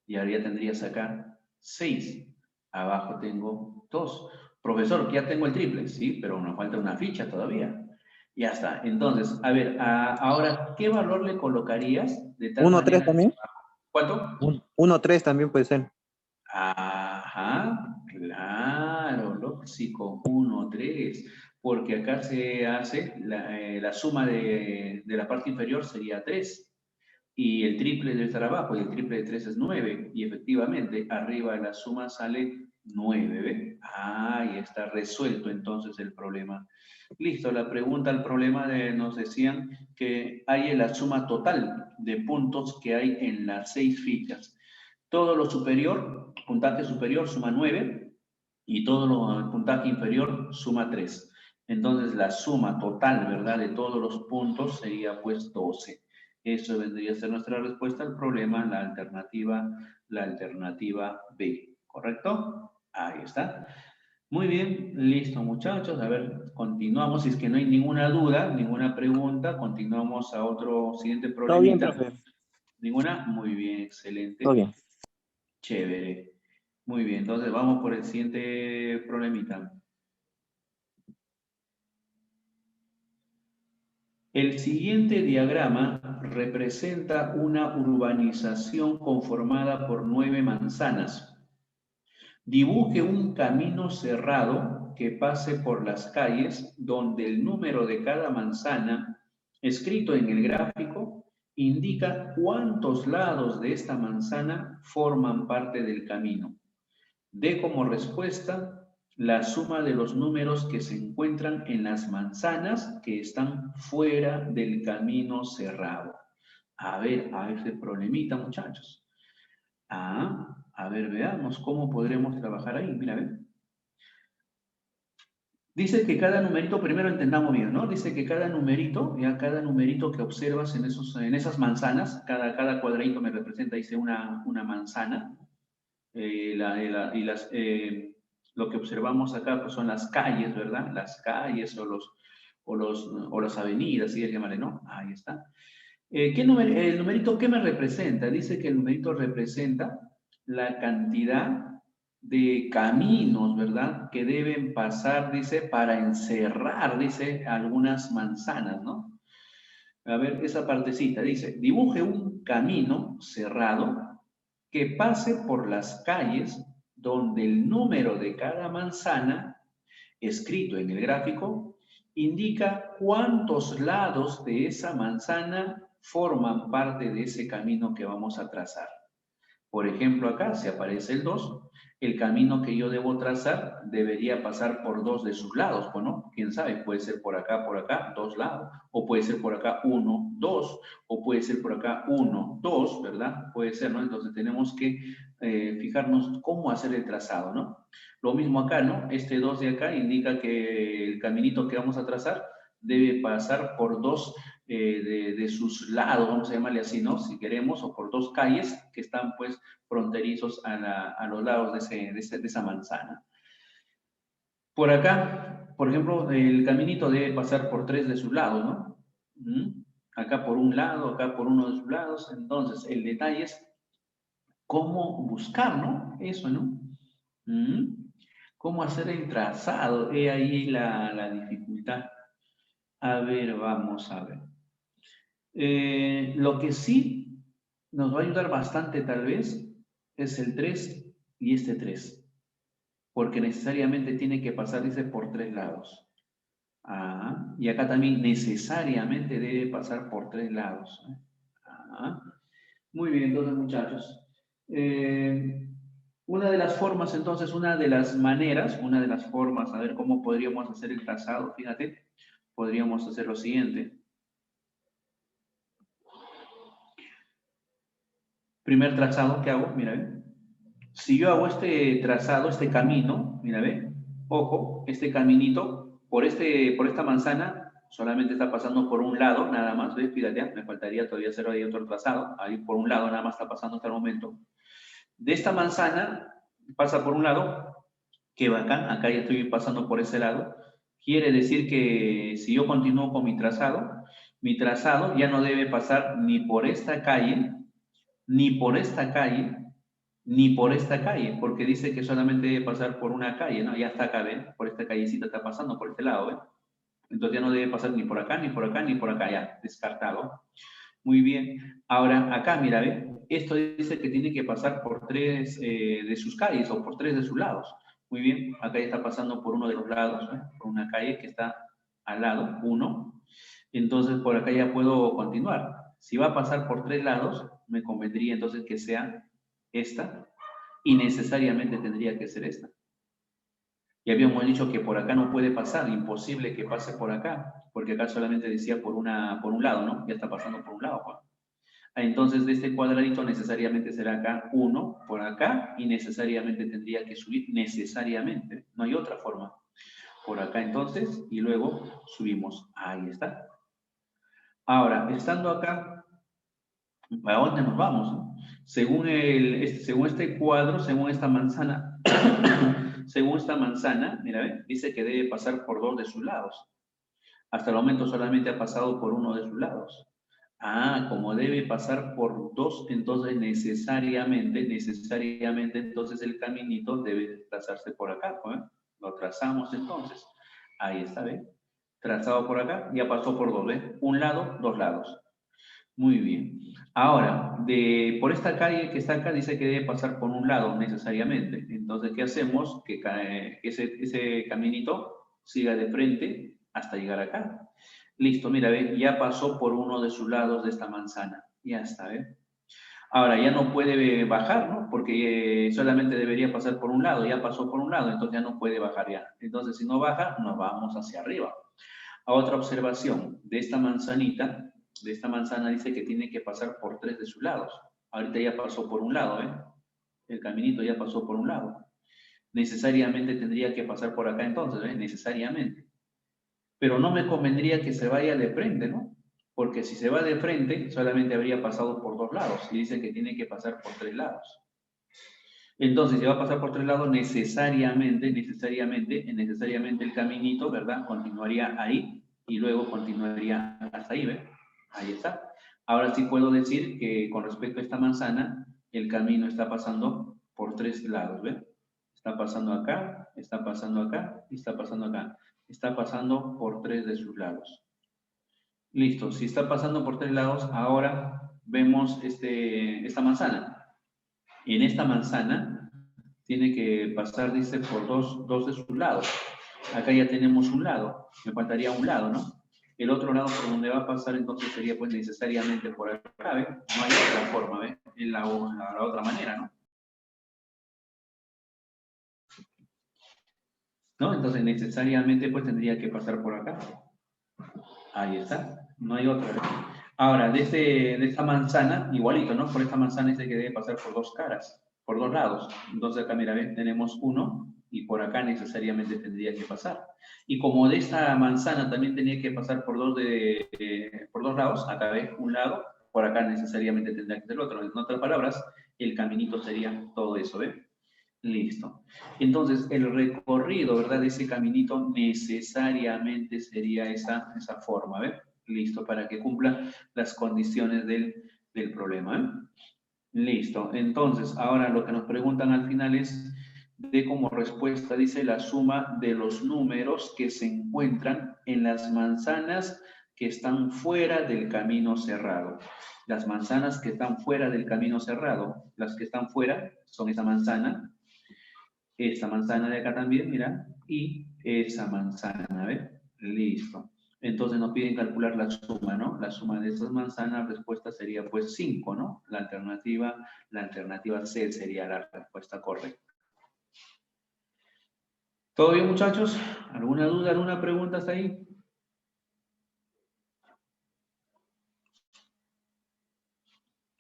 A: Y ahora ya tendrías acá 6. Abajo tengo 2. Profesor, que ya tengo el triple, sí, pero nos falta una ficha todavía. Ya está. Entonces, a ver, ahora, ¿qué valor le colocarías de tal
D: 1, 3
A: manera que...
D: también.
A: ¿Cuánto?
D: 1, 3 también puede ser.
A: Ajá, claro, lógico, 1, 3. Porque acá se hace la suma de la parte inferior sería 3. Y el triple debe estar abajo, y el triple de 3 es 9. Y efectivamente, arriba la suma sale 9, ¿ve? Ah, y está resuelto entonces el problema. Listo, la pregunta, el problema nos decían que hay la suma total de puntos que hay en las 6 fichas. Todo lo superior, puntaje superior suma 9, y todo lo puntaje inferior suma 3. Entonces la suma total, ¿verdad?, de todos los puntos sería pues 12. Eso vendría a ser nuestra respuesta al problema, la alternativa B, ¿correcto? Ahí está. Muy bien, listo muchachos. A ver, continuamos. Si es que no hay ninguna duda, ninguna pregunta, continuamos a otro siguiente
D: Todo bien,
A: problemita.
D: profe.
A: ¿Ninguna? Muy bien,
D: Todo
A: excelente.
D: bien.
A: Chévere. Muy bien, entonces vamos por el siguiente problemita. El siguiente diagrama representa una urbanización conformada por 9 manzanas. Dibuje un camino cerrado traslado que pase por las calles donde el número de cada manzana escrito en el gráfico indica cuántos lados de esta manzana forman parte del camino. Dé como respuesta la suma de los números que se encuentran en las manzanas que están fuera del camino cerrado. A ver ese problemita, muchachos. A ver, veamos cómo podremos trabajar ahí. Mira, ven. Dice que cada numerito, primero entendamos bien, ¿no? Dice que cada numerito, ya cada numerito que observas en esas manzanas, cada cuadradito me representa, dice, una manzana. Lo que observamos acá pues, son las calles, ¿verdad? Las calles o las avenidas, si es llamarle, ¿no? Ahí está. El numerito, ¿qué me representa? Dice que el numerito representa la cantidad de caminos, ¿verdad? Que deben pasar, dice, para encerrar, dice, algunas manzanas, ¿no? A ver, esa partecita, dice, dibuje un camino cerrado que pase por las calles donde el número de cada manzana, escrito en el gráfico, indica cuántos lados de esa manzana forman parte de ese camino que vamos a trazar. Por ejemplo, acá se aparece el 2, el camino que yo debo trazar debería pasar por 2 de sus lados, pues, ¿no? ¿Quién sabe? Puede ser por acá, 2 lados, o puede ser por acá 1, 2, o puede ser por acá 1, 2, ¿verdad? Puede ser, ¿no? Entonces tenemos que fijarnos cómo hacer el trazado, ¿no? Lo mismo acá, ¿no? Este 2 de acá indica que el caminito que vamos a trazar debe pasar por 2 de sus lados, vamos a llamarle así, ¿no? Si queremos, o por 2 calles que están, pues, fronterizos a los lados de esa manzana. Por acá, por ejemplo, el caminito debe pasar por 3 de sus lados, ¿no? Acá por un lado, acá por uno de sus lados. Entonces, el detalle es cómo buscar, ¿no? Eso, ¿no? ¿Cómo hacer el trazado? He ahí la dificultad. A ver, vamos a ver. Lo que sí nos va a ayudar bastante tal vez es el 3 y este 3, porque necesariamente tiene que pasar, dice, por 3 lados. Y acá también necesariamente debe pasar por 3 lados. Muy bien, entonces muchachos. Una de las formas, entonces, una de las formas, a ver cómo podríamos hacer el trazado, fíjate, podríamos hacer lo siguiente. Primer trazado que hago, mira, ¿ve? Si yo hago este trazado, este camino, mira, ¿ve? Ojo, este caminito, por esta manzana, solamente está pasando por un lado, nada más, ¿ves? Fíjate, me faltaría todavía hacer ahí otro trazado, ahí por un lado nada más está pasando hasta el momento. De esta manzana, pasa por un lado, qué bacán, acá ya estoy pasando por ese lado, quiere decir que si yo continúo con mi trazado ya no debe pasar ni por esta calle, ni por esta calle, ni por esta calle, porque dice que solamente debe pasar por una calle, ¿no? Ya está acá, ¿ven? Por esta callecita está pasando, por este lado, ¿ven? Entonces ya no debe pasar ni por acá, ni por acá, ni por acá, ya, descartado. Muy bien. Ahora, acá, mira, ¿ven? Esto dice que tiene que pasar por 3 de sus calles o por 3 de sus lados. Muy bien, acá ya está pasando por uno de los lados, ¿eh? Por una calle que está al lado, 1. Entonces, por acá ya puedo continuar. Si va a pasar por 3 lados, me convendría entonces que sea esta, y necesariamente tendría que ser esta. Y habíamos dicho que por acá no puede pasar, imposible que pase por acá, porque acá solamente decía por un lado, ¿no? Ya está pasando por un lado, Juan. Entonces, de este cuadradito necesariamente será acá 1 por acá, y necesariamente tendría que subir, necesariamente, no hay otra forma. Por acá entonces, y luego subimos. Ahí está. Ahora, estando acá, ¿para dónde nos vamos? Según este cuadro, según esta manzana, según esta manzana, mira, ¿ven? Dice que debe pasar por 2 de sus lados. Hasta el momento solamente ha pasado por uno de sus lados. Como debe pasar por 2, entonces necesariamente, entonces el caminito debe trazarse por acá, ¿eh? Lo trazamos entonces. Ahí está, ¿ven? Trazado por acá, ya pasó por 2, ¿ven? Un lado, 2 lados. Muy bien. Ahora, por esta calle que está acá, dice que debe pasar por un lado necesariamente. Entonces, ¿qué hacemos? Que ese caminito siga de frente hasta llegar acá. Listo, mira, ve, ya pasó por uno de sus lados de esta manzana. Ya está, ¿ve? Ahora, ya no puede bajar, ¿no? Porque solamente debería pasar por un lado. Ya pasó por un lado, entonces ya no puede bajar ya. Entonces, si no baja, nos vamos hacia arriba. A otra observación, de esta manzana dice que tiene que pasar por 3 de sus lados. Ahorita ya pasó por un lado, ¿eh? El caminito ya pasó por un lado. Necesariamente tendría que pasar por acá entonces, ¿eh? Necesariamente. Pero no me convendría que se vaya de frente, ¿no? Porque si se va de frente, solamente habría pasado por 2 lados. Y dice que tiene que pasar por 3 lados. Entonces, si va a pasar por 3 lados, necesariamente el caminito, ¿verdad? Continuaría ahí y luego continuaría hasta ahí, ¿ves? Ahí está. Ahora sí puedo decir que con respecto a esta manzana, el camino está pasando por 3 lados, ¿ves? Está pasando acá, está pasando acá y está pasando acá. Está pasando por 3 de sus lados. Listo, si está pasando por 3 lados, ahora vemos esta manzana. En esta manzana tiene que pasar, dice, por dos de sus lados. Acá ya tenemos un lado, me faltaría un lado, ¿no? El otro lado por donde va a pasar entonces sería pues necesariamente por acá, ¿ve? No hay otra forma, ¿ve? En la otra manera, ¿no? ¿No? Entonces necesariamente pues tendría que pasar por acá. Ahí está, no hay otra, ¿ve? Ahora, de esta manzana, igualito, ¿no? Por esta manzana dice que debe pasar por 2 caras, por 2 lados. Entonces acá, mira, ¿ven? Tenemos uno y por acá necesariamente tendría que pasar. Y como de esta manzana también tenía que pasar por 2 lados, acá ves un lado, por acá necesariamente tendría que ser el otro. En otras palabras, el caminito sería todo eso, ¿ves? Listo. Entonces, el recorrido, ¿verdad? De ese caminito necesariamente sería esa forma, ¿ves? Listo, para que cumpla las condiciones del problema, ¿eh? Listo. Entonces, ahora lo que nos preguntan al final es, de como respuesta, dice la suma de los números que se encuentran en las manzanas que están fuera del camino cerrado. Las manzanas que están fuera del camino cerrado, las que están fuera son esta manzana de acá también, mira, y esa manzana, ¿ves? Listo. Entonces nos piden calcular la suma, ¿no? La suma de esas manzanas, la respuesta sería pues 5, ¿no? La alternativa C sería la respuesta correcta. ¿Todo bien, muchachos? ¿Alguna duda, alguna pregunta hasta ahí?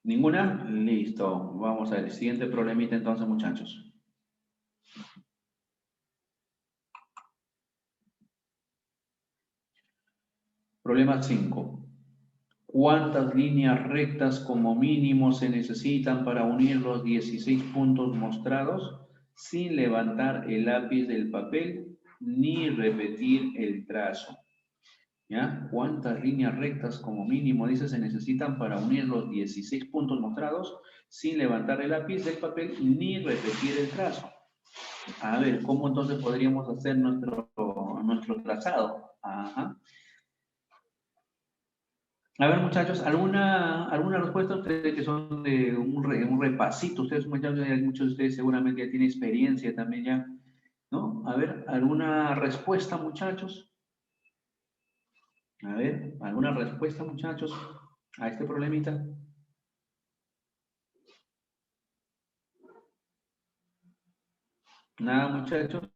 A: ¿Ninguna? Listo. Vamos a ver. Siguiente problemita entonces, muchachos. Problema 5. ¿Cuántas líneas rectas como mínimo se necesitan para unir los 16 puntos mostrados sin levantar el lápiz del papel ni repetir el trazo? ¿Ya? ¿Cuántas líneas rectas como mínimo, dice, se necesitan para unir los 16 puntos mostrados sin levantar el lápiz del papel ni repetir el trazo? A ver, ¿cómo entonces podríamos hacer nuestro trazado? Ajá. A ver, muchachos, ¿alguna respuesta? Ustedes que son de un repasito, ustedes, muchachos, muchos de ustedes seguramente ya tienen experiencia también ya, ¿no? A ver, ¿alguna respuesta, muchachos? A ver, ¿alguna respuesta, muchachos, a este problemita? Nada, muchachos.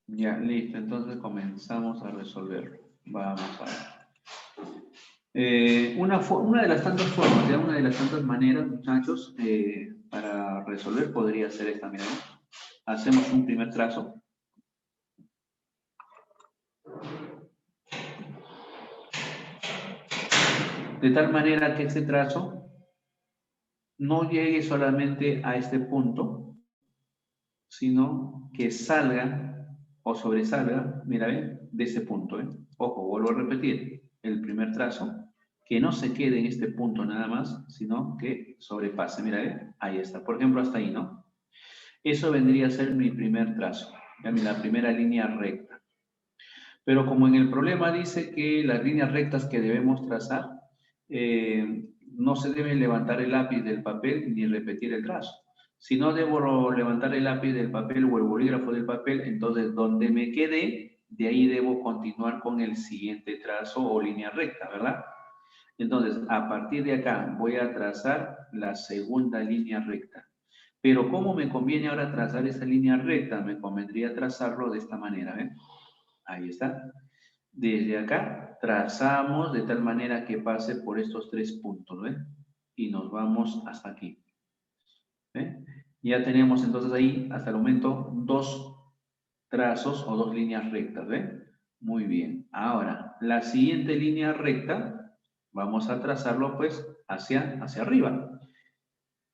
A: Ya, listo. Entonces comenzamos a resolver. Vamos a ver. Una de las tantas formas, ya una de las tantas maneras, muchachos, para resolver podría ser esta. Miren, hacemos un primer trazo. De tal manera que este trazo no llegue solamente a este punto, sino que salga o sobresalga, mira, ¿ven? De ese punto. Ojo, vuelvo a repetir, el primer trazo que no se quede en este punto nada más, sino que sobrepase. Mira, ahí está. Por ejemplo, hasta ahí, ¿no? Eso vendría a ser mi primer trazo, ya, la primera línea recta. Pero como en el problema dice que las líneas rectas que debemos trazar, no se debe levantar el lápiz del papel ni repetir el trazo. Si no debo levantar el lápiz del papel o el bolígrafo del papel, entonces donde me quedé, de ahí debo continuar con el siguiente trazo o línea recta, ¿verdad? Entonces, a partir de acá voy a trazar la segunda línea recta. Pero ¿cómo me conviene ahora trazar esa línea recta? Me convendría trazarlo de esta manera, ¿ven? Ahí está. Desde acá trazamos de tal manera que pase por estos 3 puntos, ¿ven? Y nos vamos hasta aquí. ¿Ven? Ya tenemos entonces ahí, hasta el momento, 2 trazos o 2 líneas rectas, ¿ven? Muy bien. Ahora, la siguiente línea recta, vamos a trazarlo pues hacia arriba.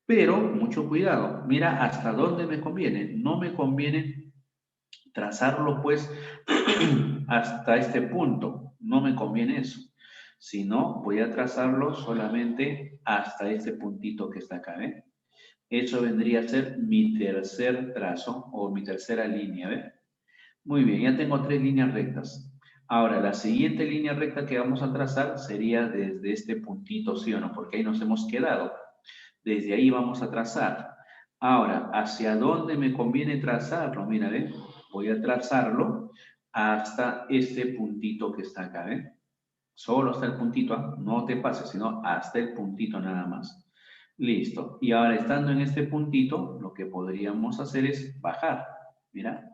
A: Pero, mucho cuidado, mira hasta dónde me conviene. No me conviene trazarlo pues hasta este punto. No me conviene eso. Si no, voy a trazarlo solamente hasta este puntito que está acá, ¿eh? Eso vendría a ser mi tercer trazo o mi tercera línea, ¿ves? Muy bien, ya tengo 3 líneas rectas. Ahora, la siguiente línea recta que vamos a trazar sería desde este puntito, ¿sí o no? Porque ahí nos hemos quedado. Desde ahí vamos a trazar. Ahora, ¿hacia dónde me conviene trazarlo? Mira, ¿ven? Voy a trazarlo hasta este puntito que está acá, ¿ven? Solo hasta el puntito, ¿ah? No te pases, sino hasta el puntito nada más. Listo. Y ahora, estando en este puntito, lo que podríamos hacer es bajar. Mira.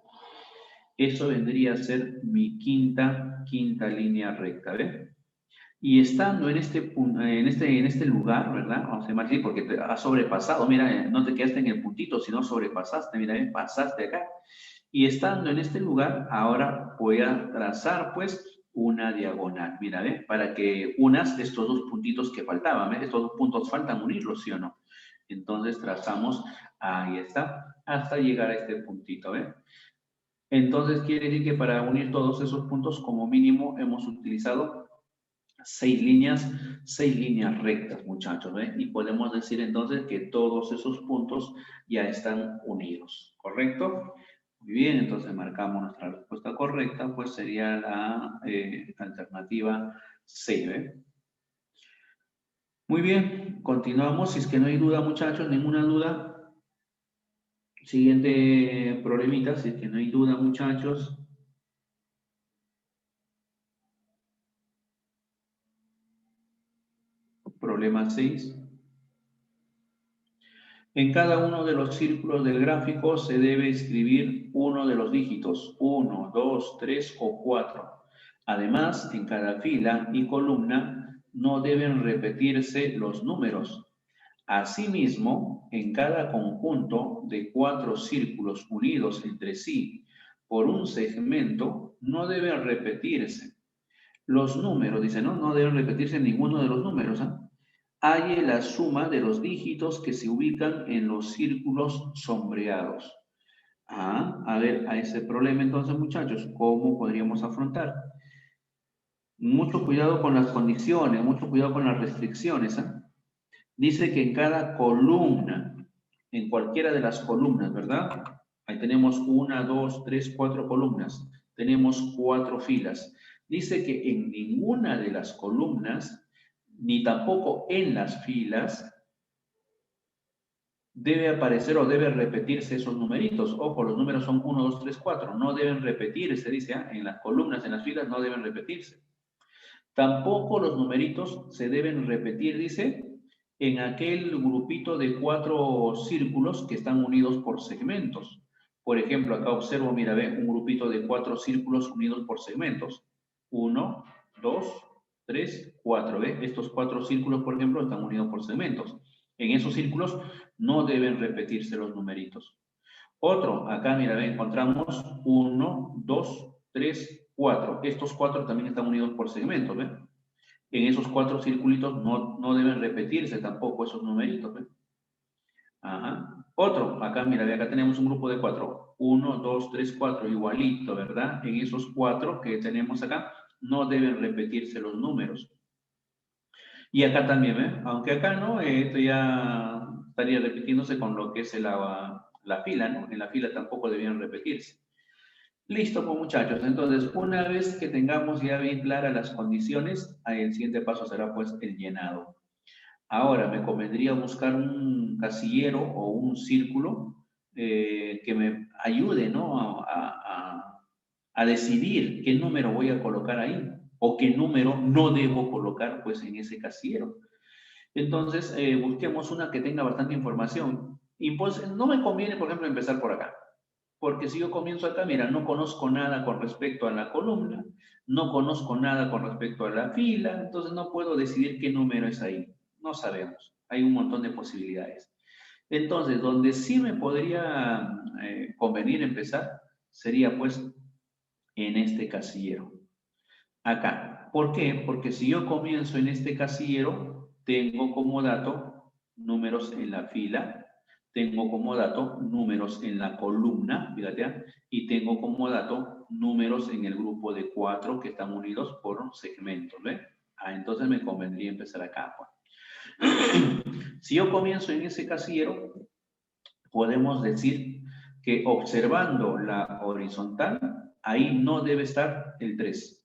A: Eso vendría a ser mi quinta línea recta, ¿ves? Y estando en este lugar, ¿verdad? Vamos a llamar así porque te has sobrepasado, mira, no te quedaste en el puntito, sino sobrepasaste, mira, pasaste acá. Y estando en este lugar, ahora voy a trazar, pues, una diagonal, mira, ¿ves? Para que unas estos 2 puntitos que faltaban, ¿ves? Estos 2 puntos faltan unirlos, ¿sí o no? Entonces trazamos, ahí está, hasta llegar a este puntito, ¿ves? Entonces quiere decir que para unir todos esos puntos, como mínimo, hemos utilizado 6 líneas rectas, muchachos, ¿ven? Y podemos decir entonces que todos esos puntos ya están unidos, ¿correcto? Muy bien, entonces marcamos nuestra respuesta correcta, pues sería la alternativa C, ¿ven? Muy bien, continuamos. Si es que no hay duda, muchachos, ninguna duda. Siguiente problemita, si es que no hay duda, muchachos. Problema 6. En cada uno de los círculos del gráfico se debe escribir uno de los dígitos, 1, 2, 3 o 4. Además, en cada fila y columna no deben repetirse los números. Asimismo, en cada conjunto de 4 círculos unidos entre sí por un segmento, no deben repetirse los números. Dice, no deben repetirse ninguno de los números, ¿eh? Halle la suma de los dígitos que se ubican en los círculos sombreados. A ver, a ese problema entonces, muchachos, ¿cómo podríamos afrontar? Mucho cuidado con las condiciones, mucho cuidado con las restricciones. Dice que en cada columna, en cualquiera de las columnas, ¿verdad? Ahí tenemos 1, 2, 3, 4 columnas. Tenemos 4 filas. Dice que en ninguna de las columnas ni tampoco en las filas debe aparecer o debe repetirse esos numeritos. Ojo, los números son 1, 2, 3, 4. No deben repetirse, dice, en las columnas, en las filas no deben repetirse. Tampoco los numeritos se deben repetir, dice, en aquel grupito de 4 círculos que están unidos por segmentos. Por ejemplo, acá observo, mira, ve, un grupito de 4 círculos unidos por segmentos. 1, 2, 3, 4. ¿Ve? Estos 4 círculos, por ejemplo, están unidos por segmentos. En esos círculos no deben repetirse los numeritos. Otro, acá, mira, ve, encontramos 1, 2, 3, 4. Estos 4 también están unidos por segmentos, ¿ve? En esos 4 circulitos no deben repetirse tampoco esos numeritos, ¿ve? Ajá. Otro, acá, mira, ve, acá tenemos un grupo de 4. 1, 2, 3, 4, igualito, ¿verdad? En esos 4 que tenemos acá, no deben repetirse los números. Y acá también, ¿eh? Aunque acá no, esto ya estaría repitiéndose con lo que es la fila, ¿no? En la fila tampoco debían repetirse. Listo, pues muchachos. Entonces, una vez que tengamos ya bien claras las condiciones, ahí el siguiente paso será pues el llenado. Ahora, me convendría buscar un casillero o un círculo que me ayude, ¿no? A decidir qué número voy a colocar ahí o qué número no debo colocar pues en ese casillero. Entonces, busquemos una que tenga bastante información. Y pues no me conviene, por ejemplo, empezar por acá. Porque si yo comienzo acá, mira, no conozco nada con respecto a la columna, no conozco nada con respecto a la fila, entonces no puedo decidir qué número es ahí. No sabemos. Hay un montón de posibilidades. Entonces, donde sí me podría convenir empezar sería pues en este casillero. Acá. ¿Por qué? Porque si yo comienzo en este casillero, tengo como dato números en la fila, tengo como dato números en la columna, fíjate, y tengo como dato números en el grupo de 4 que están unidos por segmentos, ¿ve? Entonces me convendría empezar acá. Si yo comienzo en ese casillero, podemos decir que observando la horizontal, ahí no debe estar el 3.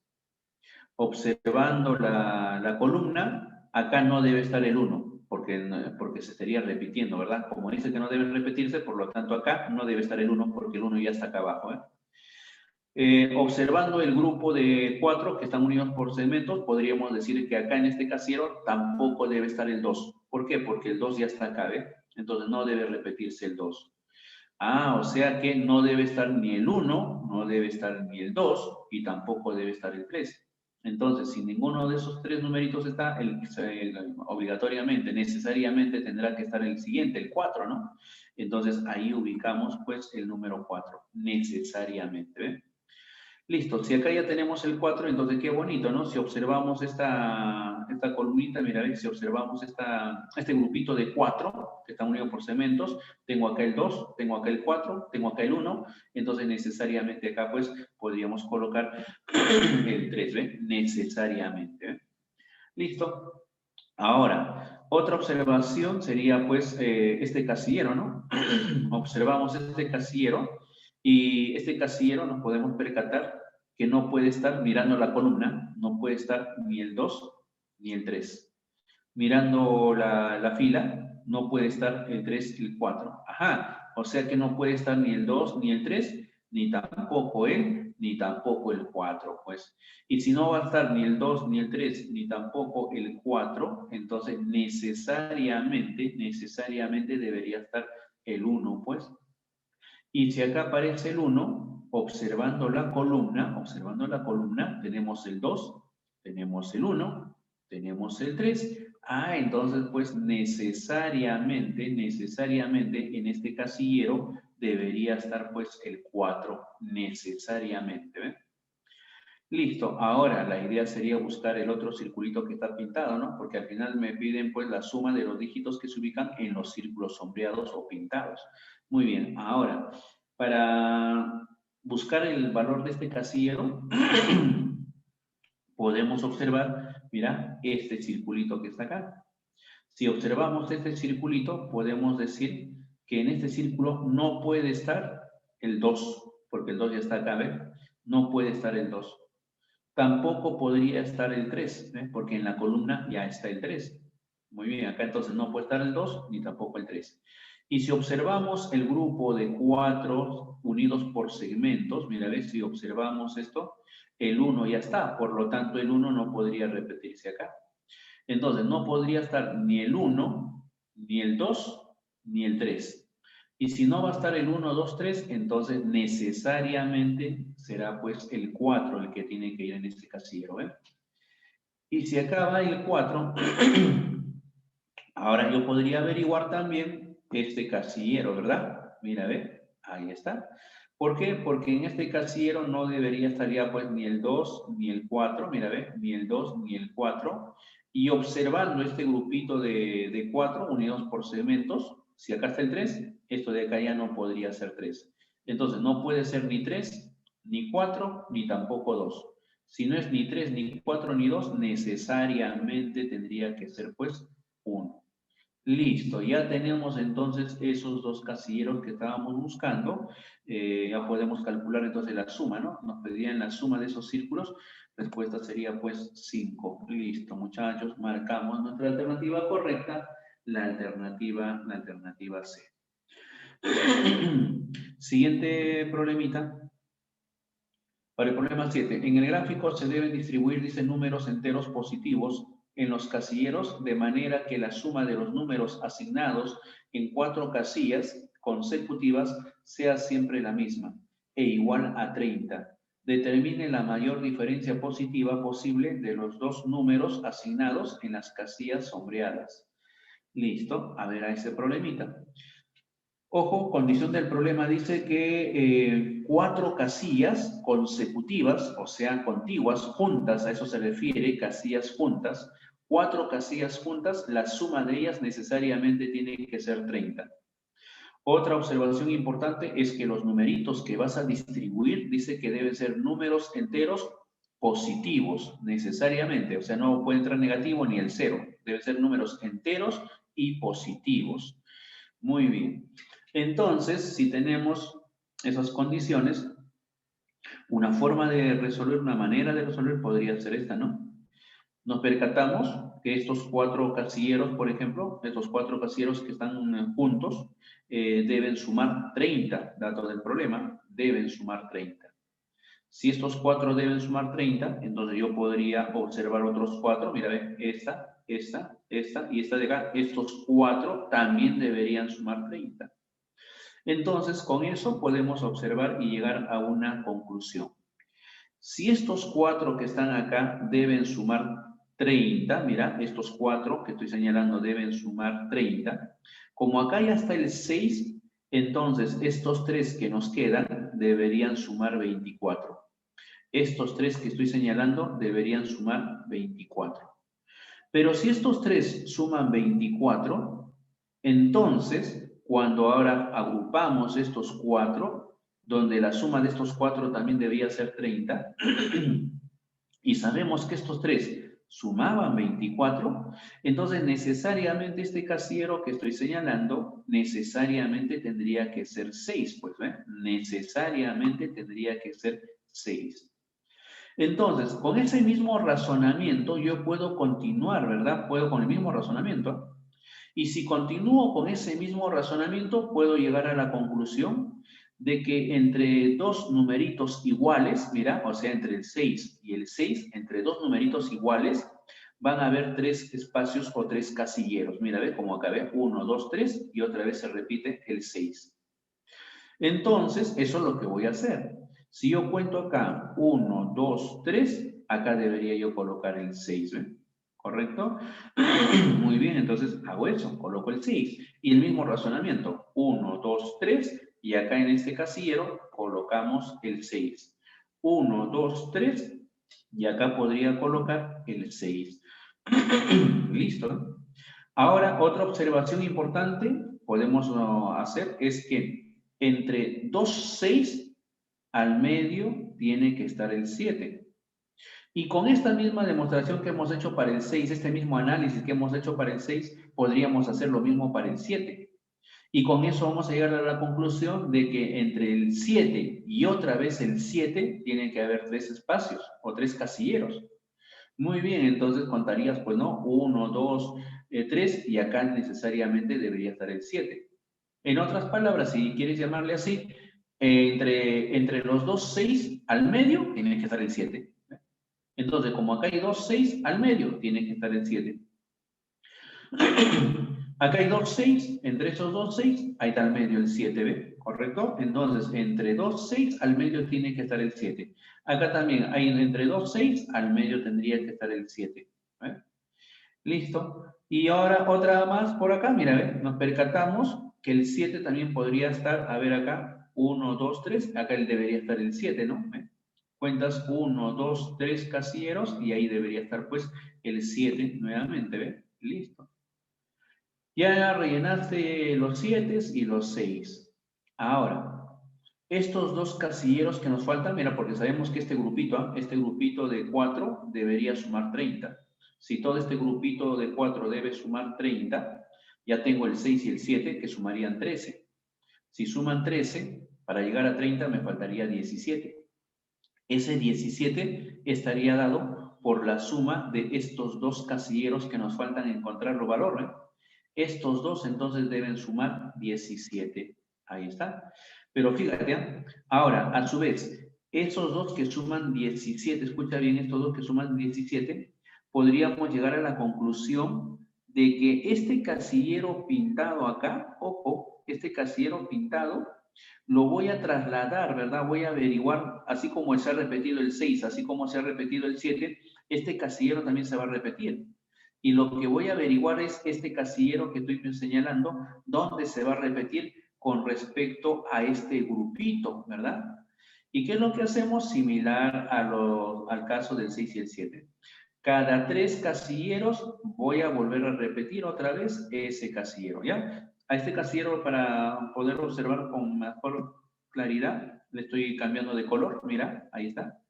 A: Observando la columna, acá no debe estar el 1, porque se estaría repitiendo, ¿verdad? Como dice que no debe repetirse, por lo tanto acá no debe estar el 1, porque el 1 ya está acá abajo, observando el grupo de 4 que están unidos por segmentos, podríamos decir que acá en este casillero tampoco debe estar el 2. ¿Por qué? Porque el 2 ya está acá, ¿ve? Entonces no debe repetirse el 2. O sea que no debe estar ni el 1, no debe estar ni el 2 y tampoco debe estar el 3. Entonces, si ninguno de esos tres numeritos está, obligatoriamente, necesariamente tendrá que estar el siguiente, el 4, ¿no? Entonces, ahí ubicamos, pues, el número 4, necesariamente, ¿ve? Listo, si acá ya tenemos el 4, entonces qué bonito, ¿no? Si observamos esta columnita, mira, si observamos este grupito de 4 que están unidos por segmentos, tengo acá el 2, tengo acá el 4, tengo acá el 1, entonces necesariamente acá pues podríamos colocar el 3, ¿ve? Necesariamente, ¿ve? Listo. Ahora, otra observación sería pues este casillero, ¿no? Observamos este casillero y este casillero nos podemos percatar que no puede estar mirando la columna, no puede estar ni el 2 ni el 3. Mirando la fila, no puede estar el 3 y el 4. O sea que no puede estar ni el 2 ni el 3, ni tampoco el 4, pues. Y si no va a estar ni el 2 ni el 3, ni tampoco el 4, entonces necesariamente debería estar el 1, pues. Y si acá aparece el 1, observando la columna, tenemos el 2, tenemos el 1, tenemos el 3. Entonces, pues necesariamente en este casillero debería estar pues el 4, necesariamente, ¿ve? Listo, ahora la idea sería buscar el otro circulito que está pintado, ¿no? Porque al final me piden pues la suma de los dígitos que se ubican en los círculos sombreados o pintados. Muy bien, ahora, para buscar el valor de este casillero, podemos observar, mira, este circulito que está acá. Si observamos este circulito, podemos decir que en este círculo no puede estar el 2, porque el 2 ya está acá, ¿ves? No puede estar el 2. Tampoco podría estar el 3, ¿eh? Porque en la columna ya está el 3. Muy bien, acá entonces no puede estar el 2 ni tampoco el 3. Y si observamos el grupo de 4 unidos por segmentos, mira, ¿ves? Si observamos esto, el 1 ya está, por lo tanto el 1 no podría repetirse acá. Entonces no podría estar ni el 1, ni el 2, ni el 3. Y si no va a estar el 1, 2, 3, entonces necesariamente será pues el 4 el que tiene que ir en este casillero, ¿eh? Y si acá va el 4, ahora yo podría averiguar también este casillero, ¿verdad? Mira, ¿ve? Ahí está. ¿Por qué? Porque en este casillero no debería estar ya pues ni el 2 ni el 4, mira, ¿ve? Ni el 2 ni el 4. Y observando este grupito de 4 unidos por segmentos, si acá está el 3, esto de acá ya no podría ser 3. Entonces no puede ser ni 3, ni 4, ni tampoco 2. Si no es ni 3, ni 4, ni 2, necesariamente tendría que ser pues 1. Listo, ya tenemos entonces esos dos casilleros que estábamos buscando. Ya podemos calcular entonces la suma, ¿no? Nos pedían la suma de esos círculos. Respuesta sería pues 5. Listo, muchachos, marcamos nuestra alternativa correcta, la alternativa C. Siguiente problemita. Para el problema 7, en el gráfico se deben distribuir, dice, números enteros positivos en los casilleros de manera que la suma de los números asignados en 4 casillas consecutivas sea siempre la misma e igual a 30. Determine la mayor diferencia positiva posible de los dos números asignados en las casillas sombreadas. Listo, a ver a ese problemita. Ojo, condición del problema dice que 4 casillas consecutivas, o sea, contiguas, juntas, a eso se refiere, casillas juntas, 4 casillas juntas, la suma de ellas necesariamente tiene que ser 30. Otra observación importante es que los numeritos que vas a distribuir, dice que deben ser números enteros positivos, necesariamente, o sea, no puede entrar negativo ni el 0, deben ser números enteros y positivos. Muy bien. Entonces, si tenemos esas condiciones, una forma de resolver, una manera de resolver podría ser esta, ¿no? Nos percatamos que estos 4 casilleros, por ejemplo, estos 4 casilleros que están juntos, deben sumar 30, dato del problema, deben sumar 30. Si estos 4 deben sumar 30, entonces yo podría observar otros 4, mira, ve, esta y esta de acá, estos 4 también deberían sumar 30. Entonces, con eso podemos observar y llegar a una conclusión. Si estos 4 que están acá deben sumar 30, mira, estos 4 que estoy señalando deben sumar 30. Como acá ya está el 6, entonces estos 3 que nos quedan deberían sumar 24. Estos 3 que estoy señalando deberían sumar 24. Pero si estos 3 suman 24, entonces, cuando ahora agrupamos estos 4, donde la suma de estos 4 también debía ser 30, y sabemos que estos 3 sumaban 24, entonces necesariamente este casillero que estoy señalando, necesariamente tendría que ser 6, pues, ¿eh? Necesariamente tendría que ser 6. Entonces, con ese mismo razonamiento yo puedo continuar, ¿verdad? Puedo con el mismo razonamiento. Y si continúo con ese mismo razonamiento, puedo llegar a la conclusión de que entre dos numeritos iguales, mira, o sea, entre el 6 y el 6, entre dos numeritos iguales, van a haber 3 espacios o 3 casilleros. Mira, ve como acá, ve, 1, 2, 3, y otra vez se repite el 6. Entonces, eso es lo que voy a hacer. Si yo cuento acá 1, 2, 3, acá debería yo colocar el 6, ¿ven? ¿Correcto? Muy bien, entonces hago eso, coloco el 6. Y el mismo razonamiento, 1, 2, 3, y acá en este casillero colocamos el 6. 1, 2, 3, y acá podría colocar el 6. Listo, ¿no? Ahora, otra observación importante podemos hacer es que entre 2, 6 al medio tiene que estar el 7. Y con esta misma demostración que hemos hecho para el 6, este mismo análisis que hemos hecho para el 6, podríamos hacer lo mismo para el 7. Y con eso vamos a llegar a la conclusión de que entre el 7 y otra vez el 7 tiene que haber 3 espacios o 3 casilleros. Muy bien, entonces contarías, pues, ¿no? 1, 2, 3, y acá necesariamente debería estar el 7. En otras palabras, si quieres llamarle así, entre los dos 6 al medio tiene que estar el 7. Entonces, como acá hay 2 6 al medio, tiene que estar el 7. Acá hay 2 6, entre esos 2 6, ahí está al medio el 7, ¿ve? ¿Correcto? Entonces, entre 2 6 al medio tiene que estar el 7. Acá también hay entre 2 6 al medio tendría que estar el 7. ¿Ve? Listo. Y ahora otra más por acá, mira, ¿ve? Nos percatamos que el 7 también podría estar, a ver acá, 1, 2, 3, acá debería estar el 7, ¿no? ¿Ve? Cuentas 1, 2, 3 casilleros y ahí debería estar pues el 7 nuevamente, ¿ve? Listo. Ya rellenaste los 7 y los 6. Ahora, Estos dos casilleros que nos faltan, mira, porque sabemos que este grupito de 4 debería sumar 30. Si todo este grupito de 4 debe sumar 30, ya tengo el 6 y el 7 que sumarían 13. Si suman 13, para llegar a 30 me faltaría 17. Ese 17 estaría dado por la suma de estos dos casilleros que nos faltan encontrar los valores. Estos dos entonces deben sumar 17. Ahí está. Pero fíjate, ¿eh? Ahora, a su vez, esos dos que suman 17, escucha bien, estos dos que suman 17, podríamos llegar a la conclusión de que este casillero pintado acá, ojo, este casillero pintado, lo voy a trasladar, ¿verdad? Voy a averiguar, así como se ha repetido el 6, así como se ha repetido el 7, este casillero también se va a repetir. Y lo que voy a averiguar es este casillero que estoy señalando, dónde se va a repetir con respecto a este grupito, ¿verdad? ¿Y qué es lo que hacemos? Similar al caso del 6 y el 7. Cada 3 casilleros voy a volver a repetir otra vez ese casillero, ¿ya? A este casillero, para poder observar con mejor claridad, le estoy cambiando de color, mira, ahí está.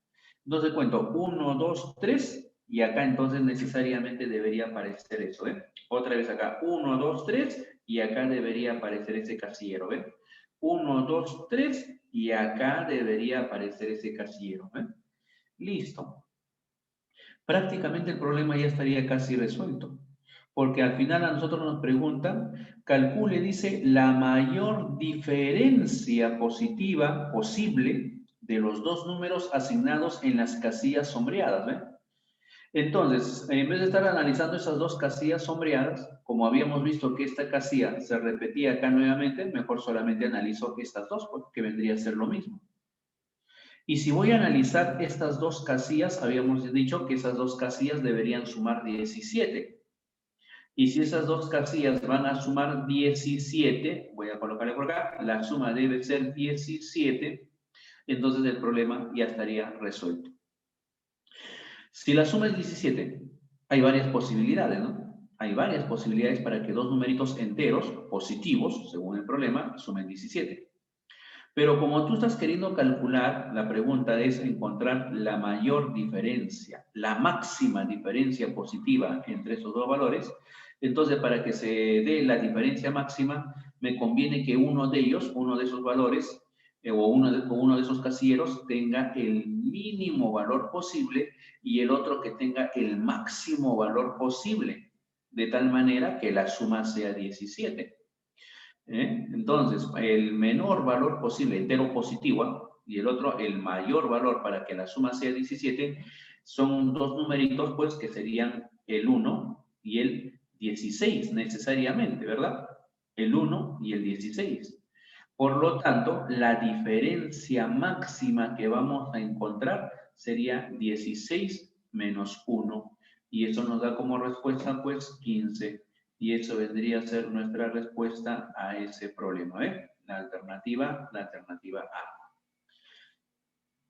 A: Entonces cuento 1, 2, 3, y acá entonces necesariamente debería aparecer eso, ¿eh? Otra vez acá, 1, 2, 3, y acá debería aparecer ese casillero, ¿ven? 1, 2, 3, y acá debería aparecer ese casillero, ¿ven? Listo. Prácticamente el problema ya estaría casi resuelto. Porque al final a nosotros nos preguntan, calcule, dice, la mayor diferencia positiva posible de los dos números asignados en las casillas sombreadas, ¿ven? Entonces, en vez de estar analizando esas dos casillas sombreadas, como habíamos visto que esta casilla se repetía acá nuevamente, mejor solamente analizo estas dos, porque vendría a ser lo mismo. Y si voy a analizar estas dos casillas, habíamos dicho que esas dos casillas deberían sumar 17. Y si esas dos casillas van a sumar 17, voy a colocarle por acá, la suma debe ser 17, entonces el problema ya estaría resuelto. Si la suma es 17, hay varias posibilidades, ¿no? Hay varias posibilidades para que dos numeritos enteros, positivos, según el problema, sumen 17. Pero como tú estás queriendo calcular, la pregunta es encontrar la mayor diferencia, la máxima diferencia positiva entre esos dos valores. Entonces, para que se dé la diferencia máxima, me conviene que uno de ellos, uno de esos valores, o uno de esos casilleros tenga el mínimo valor posible y el otro que tenga el máximo valor posible, de tal manera que la suma sea 17. Entonces, el menor valor posible, entero positivo, y el otro, el mayor valor para que la suma sea 17, son dos numeritos, pues, que serían el 1 y el 16, necesariamente, ¿verdad? El 1 y el 16. Por lo tanto, la diferencia máxima que vamos a encontrar sería 16 menos 1. Y eso nos da como respuesta, pues, 15. Y eso vendría a ser nuestra respuesta a ese problema, ¿eh? La alternativa A.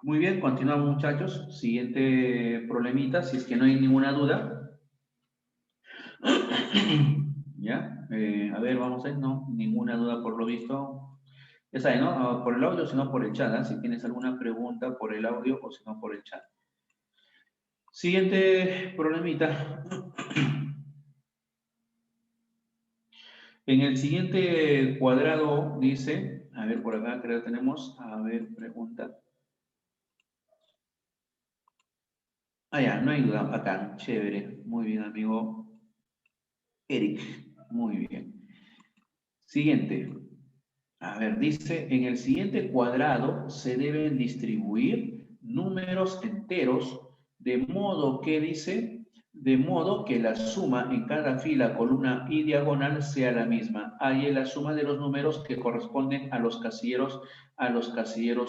A: Muy bien, continuamos, muchachos. Siguiente problemita, si es que no hay ninguna duda. ¿Ya? A ver, vamos a ver, no, ninguna duda por lo visto. Ya saben, ¿no? Por el audio, si no por el chat, ¿eh? Si tienes alguna pregunta por el audio o si no por el chat. Siguiente problemita. En el siguiente cuadrado dice, a ver, por acá creo que tenemos, a ver, pregunta. Ah, ya, no hay duda, acá, chévere. Muy bien, amigo Eric. Muy bien. Siguiente. A ver, dice, en el siguiente cuadrado se deben distribuir números enteros de modo que, dice, de modo que la suma en cada fila, columna y diagonal sea la misma. Ahí es la suma de los números que corresponden a los casilleros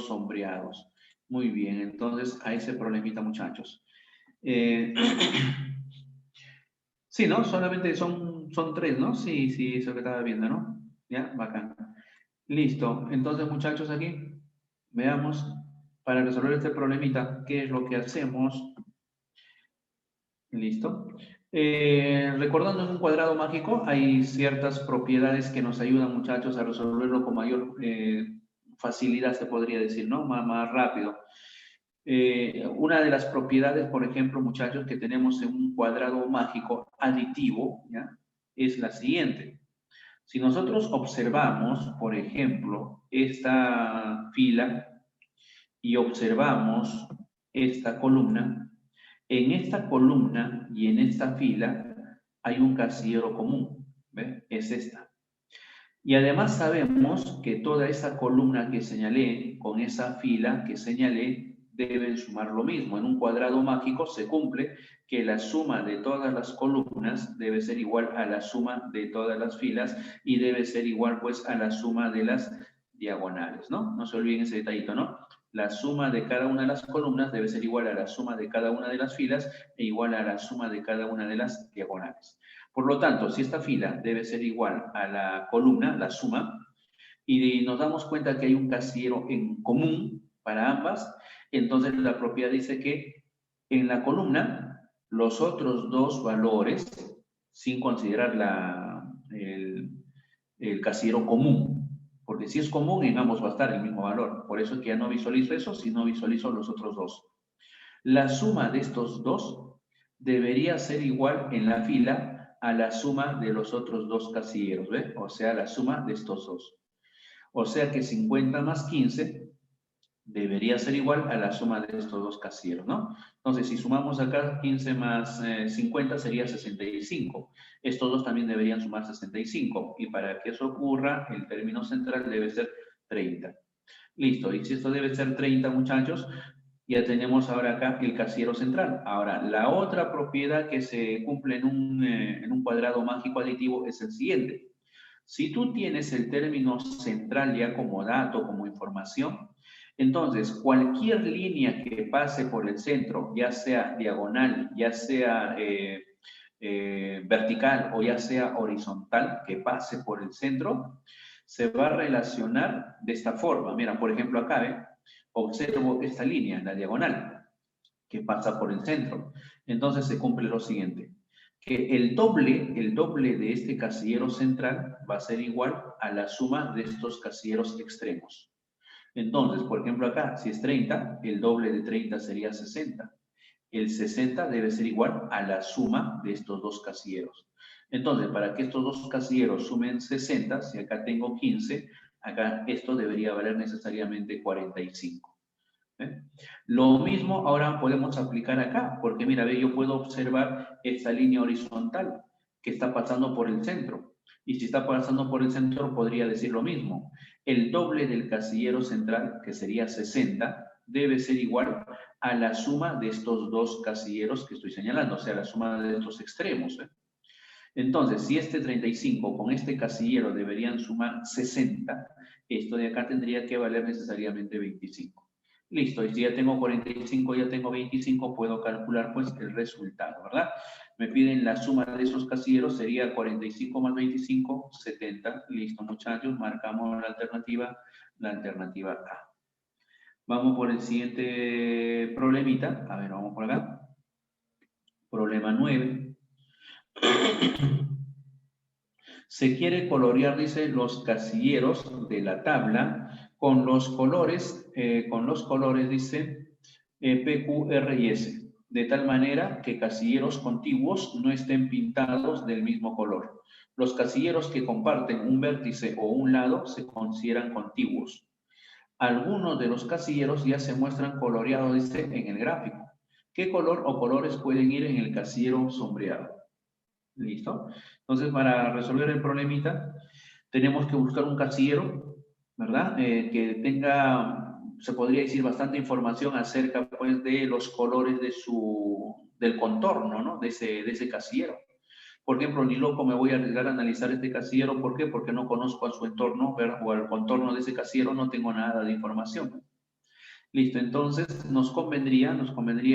A: sombreados. Muy bien, entonces a ese problemita, muchachos. Sí, ¿no? Solamente son 3, ¿no? Sí, eso que estaba viendo, ¿no? Ya, bacán. Listo. Entonces, muchachos, aquí veamos, para resolver este problemita, ¿qué es lo que hacemos? Listo. Recordando en un cuadrado mágico, hay ciertas propiedades que nos ayudan, muchachos, a resolverlo con mayor facilidad, se podría decir, ¿no? Más rápido. Una de las propiedades, por ejemplo, muchachos, que tenemos en un cuadrado mágico aditivo, ¿ya? Es la siguiente. Si nosotros observamos, por ejemplo, esta fila y observamos esta columna, en esta columna y en esta fila hay un casillero común, ¿ve? Es esta. Y además sabemos que toda esa columna que señalé, con esa fila que señalé, deben sumar lo mismo. En un cuadrado mágico se cumple que la suma de todas las columnas debe ser igual a la suma de todas las filas y debe ser igual pues a la suma de las diagonales, ¿no? No se olviden ese detallito, ¿no? La suma de cada una de las columnas debe ser igual a la suma de cada una de las filas e igual a la suma de cada una de las diagonales. Por lo tanto, si esta fila debe ser igual a la columna, la suma, y nos damos cuenta que hay un casillero en común para ambas, entonces la propiedad dice que en la columna los otros dos valores, sin considerar el casillero común, porque si es común en ambos va a estar el mismo valor, por eso es que ya no visualizo eso, sino visualizo los otros dos. La suma de estos dos debería ser igual en la fila a la suma de los otros dos casilleros, ¿ve? O sea, la suma de estos dos. O sea que 50 más 15 debería ser igual a la suma de estos dos casilleros, ¿no? Entonces, si sumamos acá 15 más 50 sería 65. Estos dos también deberían sumar 65. Y para que eso ocurra, el término central debe ser 30. Listo. Y si esto debe ser 30, muchachos, ya tenemos ahora acá el casillero central. Ahora, la otra propiedad que se cumple en un cuadrado mágico aditivo es el siguiente. Si tú tienes el término central ya como dato, como información, entonces cualquier línea que pase por el centro, ya sea diagonal, ya sea vertical o ya sea horizontal, que pase por el centro, se va a relacionar de esta forma. Mira, por ejemplo, acá, ¿ve? Observo esta línea, la diagonal, que pasa por el centro. Entonces se cumple lo siguiente, que el doble de este casillero central va a ser igual a la suma de estos casilleros extremos. Entonces, por ejemplo acá, si es 30, el doble de 30 sería 60. El 60 debe ser igual a la suma de estos dos casilleros. Entonces, para que estos dos casilleros sumen 60, si acá tengo 15, acá esto debería valer necesariamente 45. ¿Eh? Lo mismo ahora podemos aplicar acá, porque mira, ve, yo puedo observar esta línea horizontal que está pasando por el centro. Y si está pasando por el centro, podría decir lo mismo. El doble del casillero central, que sería 60, debe ser igual a la suma de estos dos casilleros que estoy señalando, o sea, la suma de estos extremos. Entonces, si este 35 con este casillero deberían sumar 60, esto de acá tendría que valer necesariamente 25. Listo, y si ya tengo 45, ya tengo 25, puedo calcular pues el resultado, ¿verdad? Me piden la suma de esos casilleros, sería 45 más 25, 70. Listo, muchachos, marcamos la alternativa A. Vamos por el siguiente problemita. A ver, vamos por acá. Problema 9. Se quiere colorear, dice, los casilleros de la tabla con los colores, dice, P, Q, R y S, de tal manera que casilleros contiguos no estén pintados del mismo color. Los casilleros que comparten un vértice o un lado se consideran contiguos. Algunos de los casilleros ya se muestran coloreados, dice, en el gráfico. ¿Qué color o colores pueden ir en el casillero sombreado? ¿Listo? Entonces, para resolver el problemita, tenemos que buscar un casillero, ¿verdad? Que tenga, se podría decir, bastante información acerca, pues, de los colores del contorno, ¿no? De ese casillero. Por ejemplo, ni loco me voy a arriesgar a analizar este casillero. ¿Por qué? Porque no conozco a su entorno, ¿verdad? O al contorno de ese casillero no tengo nada de información. Listo, entonces nos convendría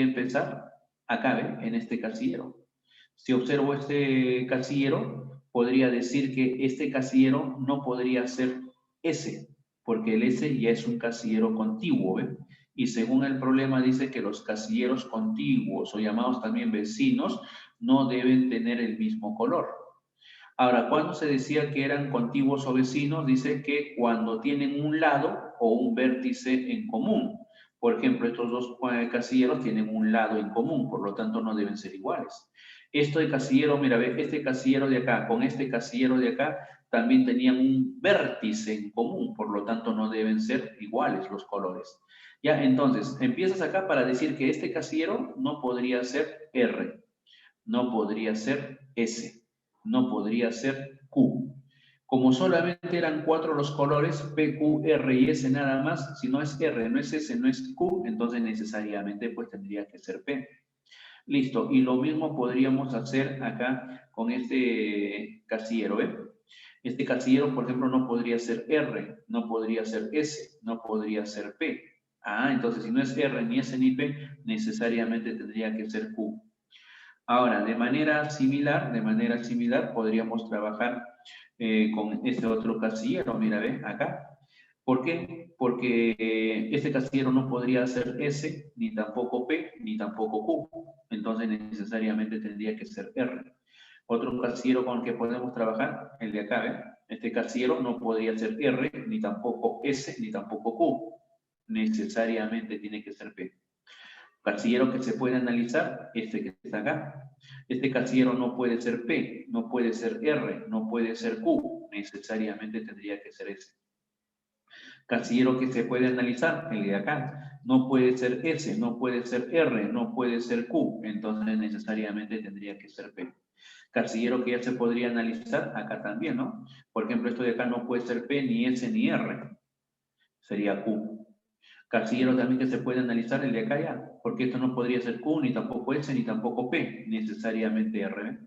A: empezar acá, ¿ve? En este casillero. Si observo este casillero, podría decir que este casillero no podría ser S, porque el S ya es un casillero contiguo, ¿ve? Y según el problema dice que los casilleros contiguos, o llamados también vecinos, no deben tener el mismo color. Ahora, cuando se decía que eran contiguos o vecinos, dice que cuando tienen un lado o un vértice en común. Por ejemplo, estos dos casilleros tienen un lado en común, por lo tanto no deben ser iguales. Este casillero, mira, ve, este casillero de acá con este casillero de acá también tenían un vértice en común, por lo tanto no deben ser iguales los colores. Ya, entonces, empiezas acá para decir que este casillero no podría ser R, no podría ser S, no podría ser Q. Como solamente eran 4 los colores, P, Q, R y S nada más, si no es R, no es S, no es Q, entonces necesariamente pues tendría que ser P. Listo, y lo mismo podríamos hacer acá con este casillero, ¿ven? Este casillero, por ejemplo, no podría ser R, no podría ser S, no podría ser P. Ah, entonces si no es R, ni S, ni P, necesariamente tendría que ser Q. Ahora, de manera similar, podríamos trabajar con este otro casillero, mira, ve, acá. ¿Por qué? Porque este casillero no podría ser S, ni tampoco P, ni tampoco Q. Entonces necesariamente tendría que ser R. Otro casillero con el que podemos trabajar, el de acá, ¿ve? Este casillero no podría ser R, ni tampoco S, ni tampoco Q. Necesariamente tiene que ser P. Casillero que se puede analizar, este que está acá. Este casillero no puede ser P, no puede ser R, no puede ser Q, necesariamente tendría que ser S. Casillero que se puede analizar, el de acá, no puede ser S, no puede ser R, no puede ser Q, entonces necesariamente tendría que ser P. Casillero que ya se podría analizar, acá también, ¿no? Por ejemplo, esto de acá no puede ser P, ni S, ni R, sería Q. Casillero también que se puede analizar el de acá ya, porque esto no podría ser Q, ni tampoco S, ni tampoco P, necesariamente R.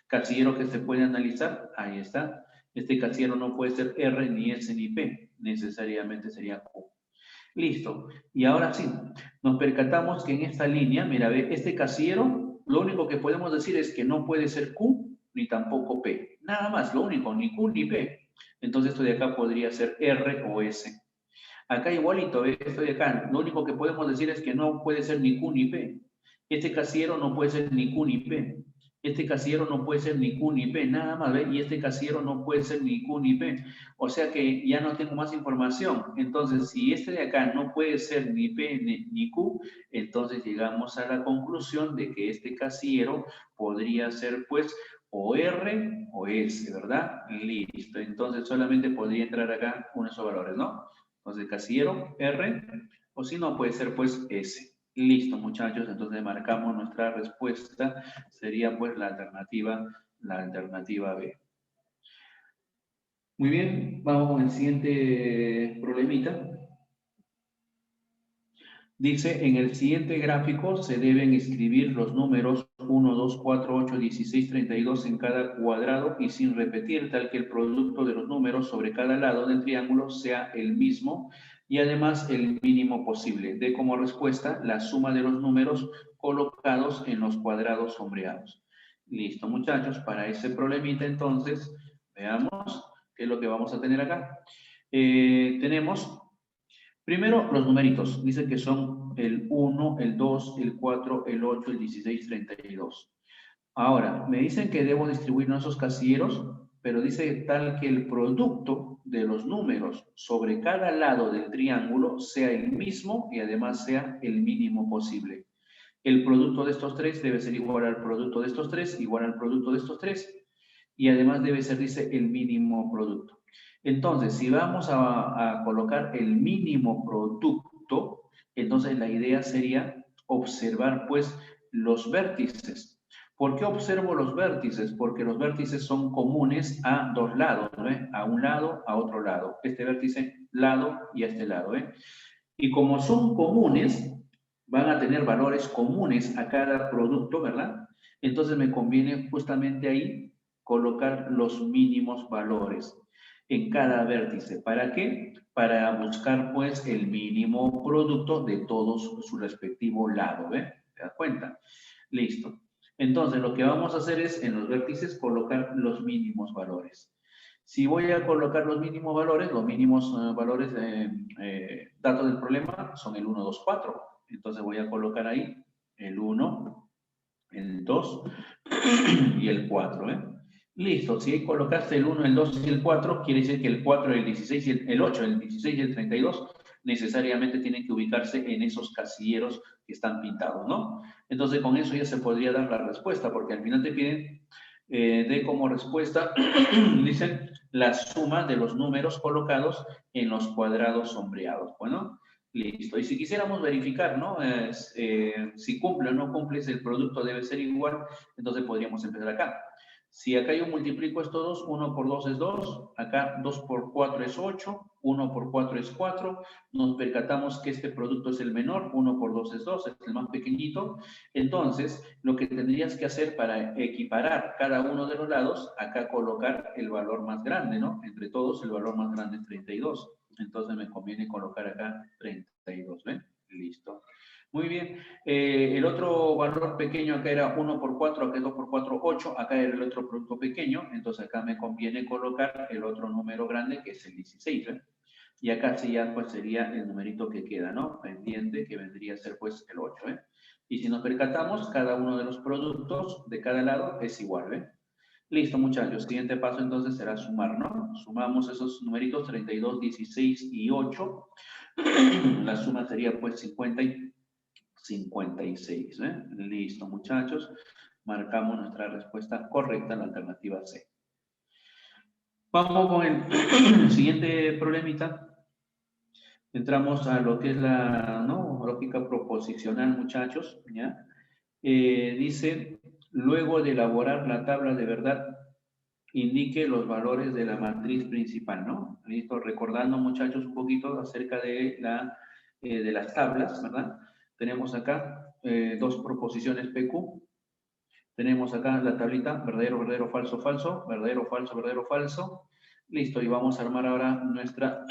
A: Casillero que se puede analizar, ahí está. Este casillero no puede ser R, ni S, ni P, necesariamente sería Q. Listo. Y ahora sí, nos percatamos que en esta línea, mira, ve, este casillero, lo único que podemos decir es que no puede ser Q, ni tampoco P. Nada más, lo único, ni Q, ni P. Entonces esto de acá podría ser R o S. Acá igualito, esto de acá, lo único que podemos decir es que no puede ser ni Q ni P. Este casillero no puede ser ni Q ni P. Este casillero no puede ser ni Q ni P, nada más, ¿ve? Y este casillero no puede ser ni Q ni P. O sea que ya no tengo más información. Entonces, si este de acá no puede ser ni P ni Q, entonces llegamos a la conclusión de que este casillero podría ser, pues, o R o S, ¿verdad? Listo. Entonces, solamente podría entrar acá uno de esos valores, ¿no? Entonces, casillero R, o si no, puede ser pues S. Listo, muchachos, entonces marcamos nuestra respuesta, sería pues la alternativa B. Muy bien, vamos con el siguiente problemita. Dice, en el siguiente gráfico se deben escribir los números 1, 2, 4, 8, 16, 32 en cada cuadrado y sin repetir, tal que el producto de los números sobre cada lado del triángulo sea el mismo y además el mínimo posible. Dé como respuesta la suma de los números colocados en los cuadrados sombreados. Listo, muchachos, para ese problemita entonces, veamos qué es lo que vamos a tener acá. Tenemos... Primero, los numeritos. Dice que son el 1, el 2, el 4, el 8, el 16, 32. Ahora, me dicen que debo distribuir esos casilleros, pero dice tal que el producto de los números sobre cada lado del triángulo sea el mismo y además sea el mínimo posible. El producto de estos tres debe ser igual al producto de estos tres, igual al producto de estos tres, y además debe ser, dice, el mínimo producto. Entonces, si vamos a colocar el mínimo producto, entonces la idea sería observar, pues, los vértices. ¿Por qué observo los vértices? Porque los vértices son comunes a dos lados, ¿no? A un lado, a otro lado. Este vértice, lado y a este lado, ¿eh? Y como son comunes, van a tener valores comunes a cada producto, ¿verdad? Entonces me conviene justamente ahí colocar los mínimos valores en cada vértice. ¿Para qué? Para buscar pues el mínimo producto de todos su respectivo lado, ¿ve? ¿Te das cuenta? Listo. Entonces lo que vamos a hacer es en los vértices colocar los mínimos valores. Si voy a colocar los mínimos valores, datos del problema son el 1, 2, 4. Entonces voy a colocar ahí el 1, el 2 y el 4, ¿eh? Listo, si ahí colocaste el 1, el 2 y el 4, quiere decir que el 4, el 16 y el 8, el 16 y el 32 necesariamente tienen que ubicarse en esos casilleros que están pintados, ¿no? Entonces, con eso ya se podría dar la respuesta, porque al final te piden de como respuesta, dicen, la suma de los números colocados en los cuadrados sombreados. Bueno, listo. Y si quisiéramos verificar, ¿no? Si cumple o no cumple, si el producto debe ser igual, entonces podríamos empezar acá. Si acá yo multiplico estos dos, 1 por 2 es 2, acá 2 por 4 es 8, 1 por 4 es 4, nos percatamos que este producto es el menor, 1 por 2 es 2, es el más pequeñito. Entonces, lo que tendrías que hacer para equiparar cada uno de los lados, acá colocar el valor más grande, ¿no? Entre todos, el valor más grande es 32. Entonces, me conviene colocar acá 32, ¿ven? Listo. Muy bien. El otro valor pequeño acá era 1 por 4, acá es 2 por 4, 8. Acá era el otro producto pequeño. Entonces, acá me conviene colocar el otro número grande, que es el 16, ¿ven? Y acá sí ya pues sería el numerito que queda, ¿no? Pendiente, que vendría a ser pues el 8, ¿eh? Y si nos percatamos, cada uno de los productos de cada lado es igual, ¿eh? Listo, muchachos. Siguiente paso entonces será sumar, ¿no? Sumamos esos numeritos 32, 16 y 8. La suma sería pues 50 y 56, ¿eh? Listo, muchachos. Marcamos nuestra respuesta correcta, la alternativa C. Vamos con el siguiente problemita. Entramos a lo que es la, ¿no?, lógica proposicional, muchachos, ¿ya? Dice, luego de elaborar la tabla de verdad, indique los valores de la matriz principal, ¿no? Listo, recordando, muchachos, un poquito acerca de las tablas, ¿verdad? Tenemos acá dos proposiciones PQ. Tenemos acá la tablita, verdadero, verdadero, falso, falso, verdadero, falso, verdadero, falso. Listo, y vamos a armar ahora nuestra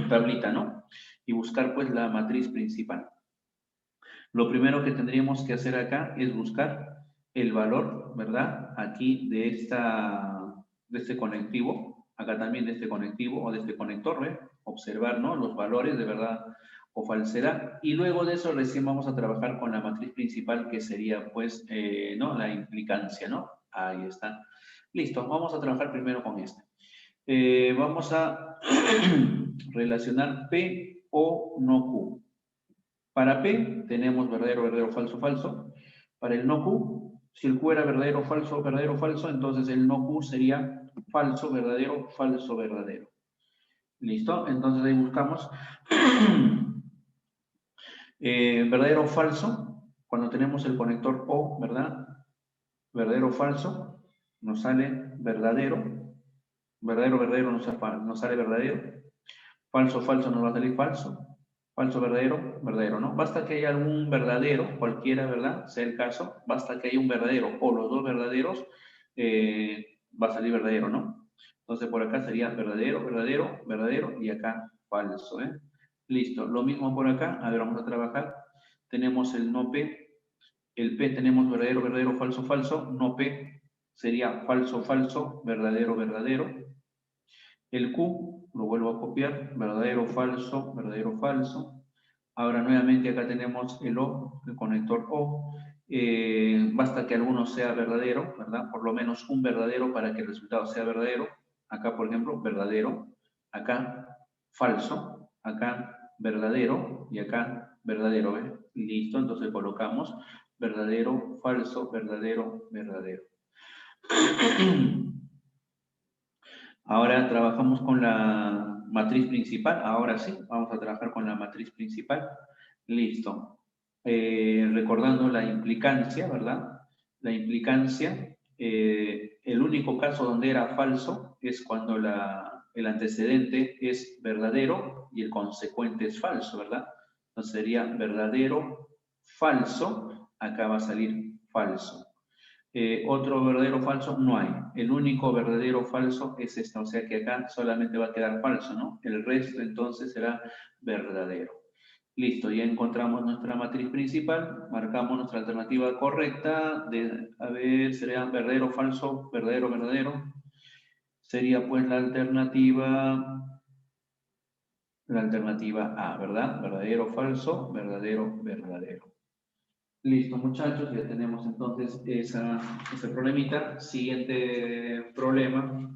A: tablita, ¿no? Y buscar pues la matriz principal. Lo primero que tendríamos que hacer acá es buscar el valor, ¿verdad? Aquí de este conectivo, acá también de este conectivo o de este conector, ¿eh? Observar, ¿no?, los valores de verdad o falsedad. Y luego de eso recién vamos a trabajar con la matriz principal, que sería pues, ¿no?, la implicancia, ¿no? Ahí está. Listo, vamos a trabajar primero con este. Vamos a relacionar P o no Q. Para P tenemos verdadero, verdadero, falso, falso. Para el no Q, si el Q era verdadero, falso, entonces el no Q sería falso, verdadero, verdadero. ¿Listo? Entonces ahí buscamos verdadero, falso. Cuando tenemos el conector O, ¿verdad? Verdadero, falso, nos sale verdadero. Verdadero, verdadero nos sale verdadero. Falso, falso nos va a salir falso. Falso, verdadero, verdadero, ¿no? Basta que haya algún verdadero, cualquiera, ¿verdad?, sea el caso, basta que haya un verdadero o los dos verdaderos, va a salir verdadero, ¿no? Entonces por acá sería verdadero, verdadero, verdadero y acá falso, ¿eh? Listo, lo mismo por acá. A ver, vamos a trabajar. Tenemos el no P, el P tenemos verdadero, verdadero, falso, falso, no P sería falso, falso, verdadero, verdadero. El Q, lo vuelvo a copiar, verdadero, falso, verdadero, falso. Ahora nuevamente acá tenemos el O, el conector O. Basta que alguno sea verdadero, ¿verdad? Por lo menos un verdadero para que el resultado sea verdadero. Acá, por ejemplo, verdadero. Acá, falso. Acá, verdadero. Y acá, verdadero, ¿eh? Listo, entonces colocamos verdadero, falso, verdadero, verdadero. Ahora trabajamos con la matriz principal. Ahora sí, vamos a trabajar con la matriz principal. Listo. Recordando la implicancia, ¿verdad? La implicancia, el único caso donde era falso es cuando el antecedente es verdadero y el consecuente es falso, ¿verdad? Entonces sería verdadero, falso. Acá va a salir falso. Otro verdadero o falso no hay. El único verdadero o falso es esta, o sea que acá solamente va a quedar falso, ¿no? El resto entonces será verdadero. Listo, ya encontramos nuestra matriz principal, marcamos nuestra alternativa correcta, a ver, sería verdadero o falso, verdadero, verdadero. Sería pues la alternativa A, ¿verdad? Verdadero, falso, verdadero, verdadero. Listo, muchachos, ya tenemos entonces ese problemita. Siguiente problema.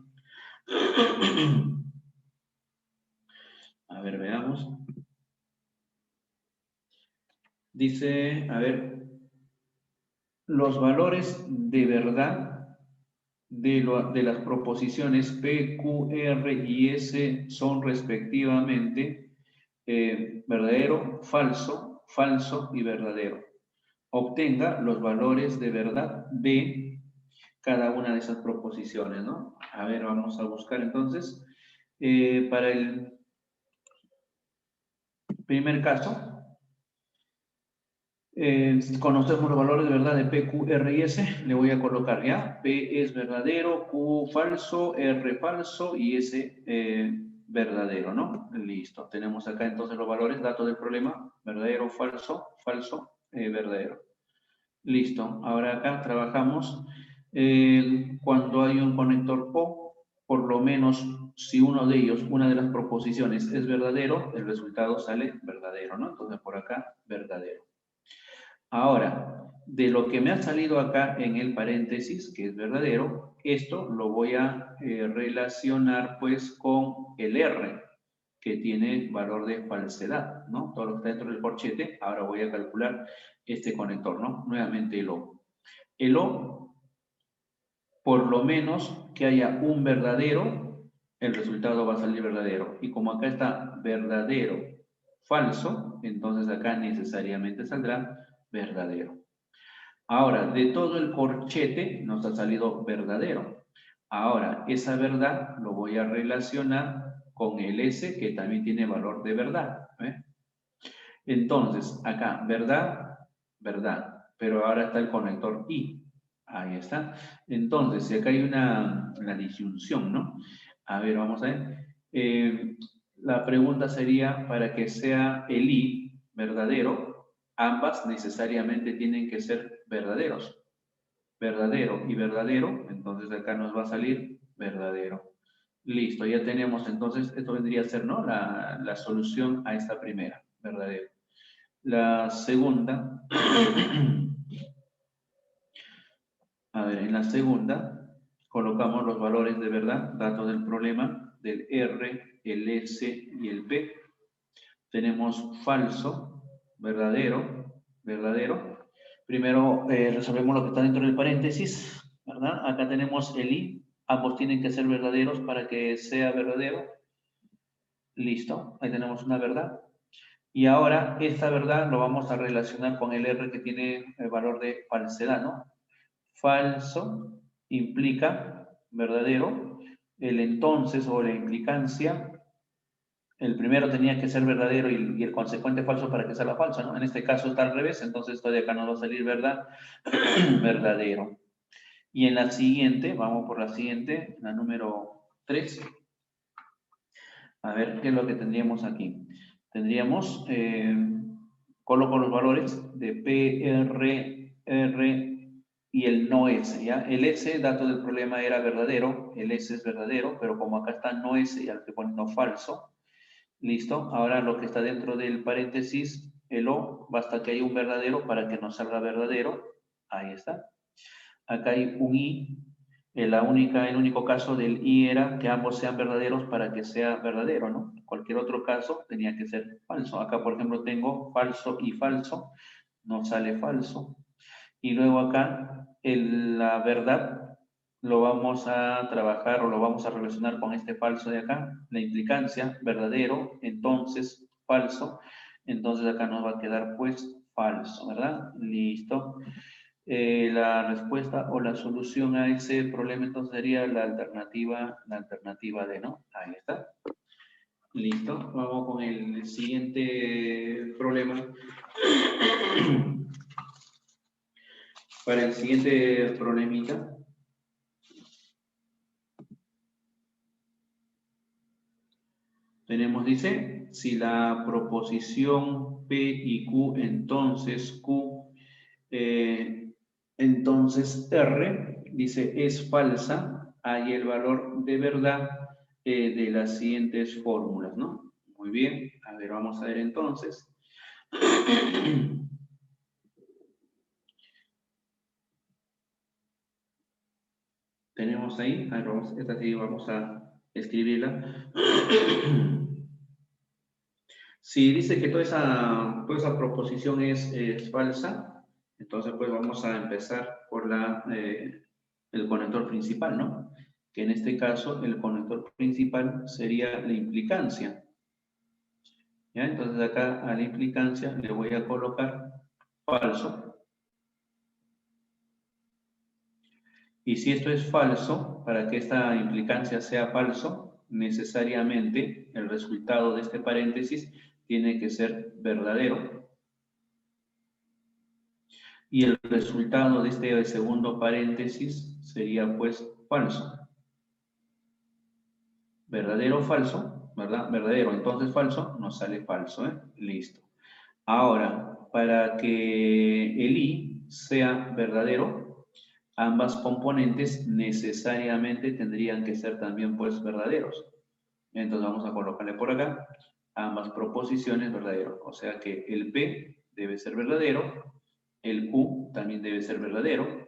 A: A ver, veamos. Dice, a ver, los valores de verdad de las proposiciones P, Q, R y S son respectivamente verdadero, falso, falso y verdadero. Obtenga los valores de verdad de cada una de esas proposiciones, ¿no? A ver, vamos a buscar entonces. Para el primer caso, conocemos los valores de verdad de P, Q, R y S. Le voy a colocar ya. P es verdadero, Q falso, R falso y S verdadero, ¿no? Listo. Tenemos acá entonces los valores, datos del problema, verdadero, falso, falso, verdadero. Listo. Ahora acá trabajamos cuando hay un conector O, por lo menos si uno de ellos, una de las proposiciones es verdadero, el resultado sale verdadero, ¿no? Entonces por acá, verdadero. Ahora, de lo que me ha salido acá en el paréntesis, que es verdadero, esto lo voy a relacionar pues con el R, que tiene valor de falsedad, ¿no? Todo lo que está dentro del corchete, ahora voy a calcular este conector, ¿no? Nuevamente el O. El O, por lo menos que haya un verdadero, el resultado va a salir verdadero. Y como acá está verdadero, falso, entonces acá necesariamente saldrá verdadero. Ahora, de todo el corchete nos ha salido verdadero. Ahora, esa verdad lo voy a relacionar con el S, que también tiene valor de verdad. ¿Eh? Entonces, acá, verdad, verdad. Pero ahora está el conector I. Ahí está. Entonces, si acá hay una disyunción, ¿no? A ver, vamos a ver. La pregunta sería, para que sea el I verdadero, ambas necesariamente tienen que ser verdaderos. Verdadero y verdadero, entonces acá nos va a salir verdadero. Listo, ya tenemos entonces, esto vendría a ser, ¿no? La solución a esta primera, verdadero. La segunda, a ver, en la segunda colocamos los valores de verdad, datos del problema, del R, el S y el P. Tenemos falso, verdadero, verdadero. Primero resolvemos lo que está dentro del paréntesis, ¿verdad? Acá tenemos el I, ambos tienen que ser verdaderos para que sea verdadero. Listo, ahí tenemos una verdad. Y ahora esta verdad lo vamos a relacionar con el R que tiene el valor de falsedad, ¿no? Falso implica verdadero. El entonces o la implicancia, el primero tenía que ser verdadero y el consecuente falso para que salga falso, ¿no? En este caso está al revés, entonces esto de acá nos va a salir verdad, verdadero. Y en la siguiente, vamos por la siguiente, la número 3. A ver, ¿qué es lo que tendríamos aquí? Tendríamos, coloco los valores de P, R y el no S, ¿ya? El S, dato del problema, era verdadero, el S es verdadero, pero como acá está no S, ya lo estoy poniendo falso. Listo, ahora lo que está dentro del paréntesis, el O, basta que haya un verdadero para que nos salga verdadero. Ahí está. Acá hay un I. El único caso del I era que ambos sean verdaderos para que sea verdadero, ¿no? Cualquier otro caso tenía que ser falso. Acá, por ejemplo, tengo falso y falso. No sale falso. Y luego acá, la verdad lo vamos a trabajar o lo vamos a relacionar con este falso de acá. La implicancia, verdadero, entonces, falso. Entonces acá nos va a quedar pues falso, ¿verdad? Listo. La respuesta o la solución a ese problema entonces sería la alternativa D, ¿no? Ahí está. Listo. Vamos con el siguiente problema. Para el siguiente problemita. Tenemos, dice, si la proposición P y Q, entonces Q, entonces R, dice, es falsa, hay el valor de verdad de las siguientes fórmulas, ¿no? Muy bien, a ver, vamos a ver entonces. Tenemos ahí, a ver, esta sí vamos a escribirla. Si dice que toda esa toda esa proposición es falsa, entonces pues vamos a empezar por el conector principal, ¿no? Que en este caso el conector principal sería la implicancia. ¿Ya? Entonces acá a la implicancia le voy a colocar falso. Y si esto es falso, para que esta implicancia sea falso, necesariamente el resultado de este paréntesis tiene que ser verdadero. Y el resultado de este segundo paréntesis sería pues falso. Verdadero o falso, ¿verdad? Verdadero, entonces falso, nos sale falso, ¿eh? Listo. Ahora, para que el i sea verdadero, ambas componentes necesariamente tendrían que ser también pues verdaderos. Entonces vamos a colocarle por acá ambas proposiciones verdaderos. O sea que el P debe ser verdadero, el Q también debe ser verdadero.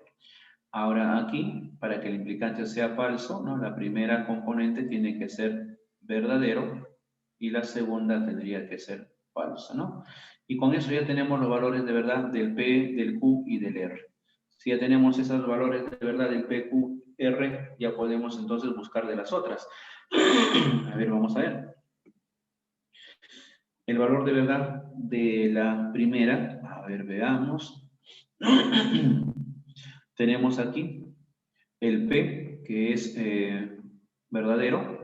A: Ahora aquí, para que la implicancia sea falso, ¿no? La primera componente tiene que ser verdadero y la segunda tendría que ser falsa, ¿no? Y con eso ya tenemos los valores de verdad del P, del Q y del R. Si ya tenemos esos valores de verdad del P, Q, R, ya podemos entonces buscar de las otras. A ver, vamos a ver. El valor de verdad de la primera, a ver, veamos. Tenemos aquí el P, que es verdadero.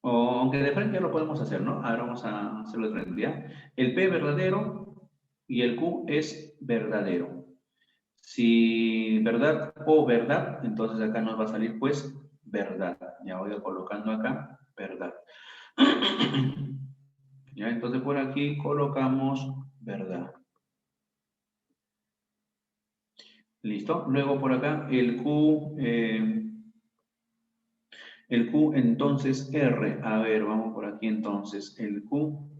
A: O, aunque de frente ya lo podemos hacer, ¿no? Ahora vamos a hacerlo de frente, ¿ya? El P verdadero y el Q es verdadero. Si verdad o verdad, entonces acá nos va a salir pues verdad. Ya voy colocando acá verdad. Ya, entonces por aquí colocamos verdad. ¿Listo? Luego por acá el Q entonces R. A ver, vamos por aquí entonces. El Q,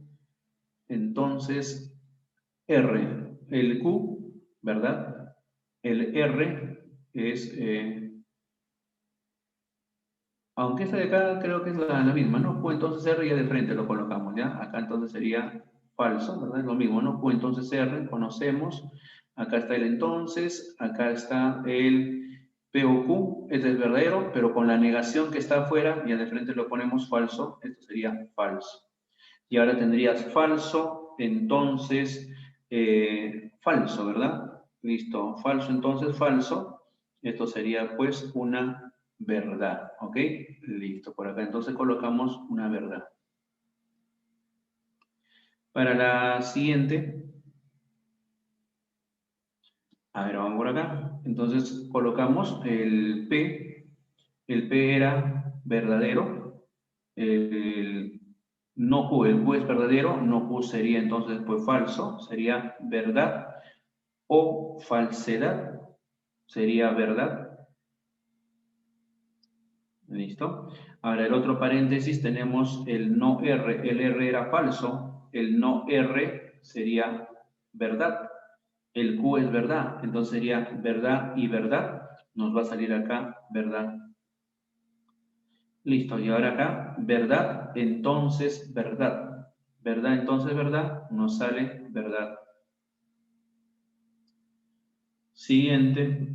A: entonces R. El Q, ¿verdad? El R es, aunque esta de acá creo que es la misma, ¿no? Q entonces R ya de frente lo colocamos, ¿ya? Acá entonces sería falso, ¿verdad? Es lo mismo, ¿no? Q entonces R, conocemos. Acá está el entonces, acá está el P o Q, este es verdadero, pero con la negación que está afuera, ya de frente lo ponemos falso, esto sería falso. Y ahora tendrías falso, entonces, falso, ¿verdad? Listo, falso, entonces falso. Esto sería pues una verdad, ¿ok? Listo, por acá entonces colocamos una verdad. Para la siguiente, a ver, vamos por acá. Entonces colocamos el P era verdadero, el no Q, el Q es verdadero, no Q sería entonces pues falso, sería verdad o falsedad, sería verdad. ¿Listo? Ahora el otro paréntesis tenemos el no R, el R era falso, el no R sería verdad, el Q es verdad, entonces sería verdad y verdad, nos va a salir acá verdad. Listo, y ahora acá, verdad, entonces verdad. Verdad, entonces verdad, nos sale verdad. Siguiente.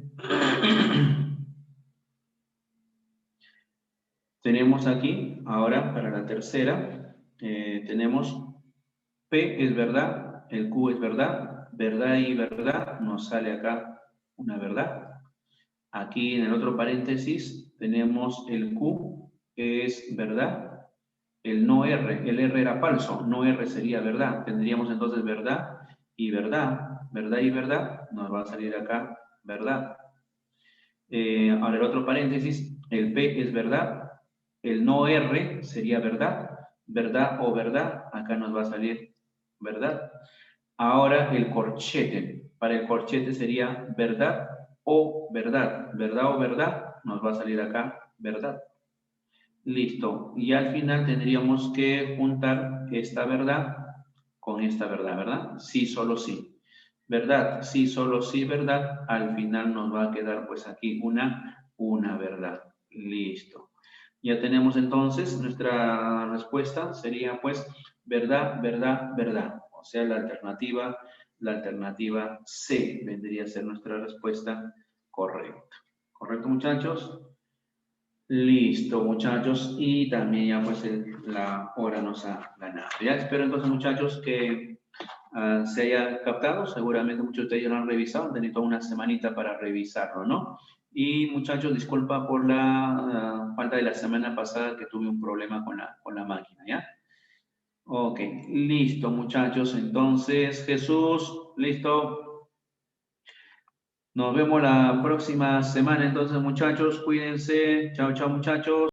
A: Tenemos aquí, ahora para la tercera, tenemos P es verdad, el Q es verdad, verdad y verdad, nos sale acá una verdad. Aquí en el otro paréntesis tenemos el Q, que es verdad, el no R, el R era falso, no R sería verdad. Tendríamos entonces verdad y verdad, verdad y verdad, nos va a salir acá verdad. Ahora el otro paréntesis, el P es verdad, el no R sería verdad, verdad o verdad, acá nos va a salir verdad. Ahora el corchete, para el corchete sería verdad o verdad, verdad o verdad, nos va a salir acá verdad. Listo. Y al final tendríamos que juntar esta verdad con esta verdad, ¿verdad? Sí, solo sí. ¿Verdad? Sí, solo sí, ¿verdad? Al final nos va a quedar pues aquí una verdad. Listo. Ya tenemos entonces nuestra respuesta, sería pues verdad, verdad, verdad. O sea, la alternativa C vendría a ser nuestra respuesta correcta. ¿Correcto, muchachos? Listo, muchachos. Y también ya pues la hora nos ha ganado. Ya espero entonces, muchachos, que se haya captado. Seguramente muchos de ustedes ya lo han revisado. Han tenido toda una semanita para revisarlo, ¿no? Y muchachos, disculpa por la falta de la semana pasada que tuve un problema con la máquina, ¿ya? Ok, listo, muchachos. Entonces, Jesús, listo. Nos vemos la próxima semana, entonces, muchachos. Cuídense. Chao, chao, muchachos.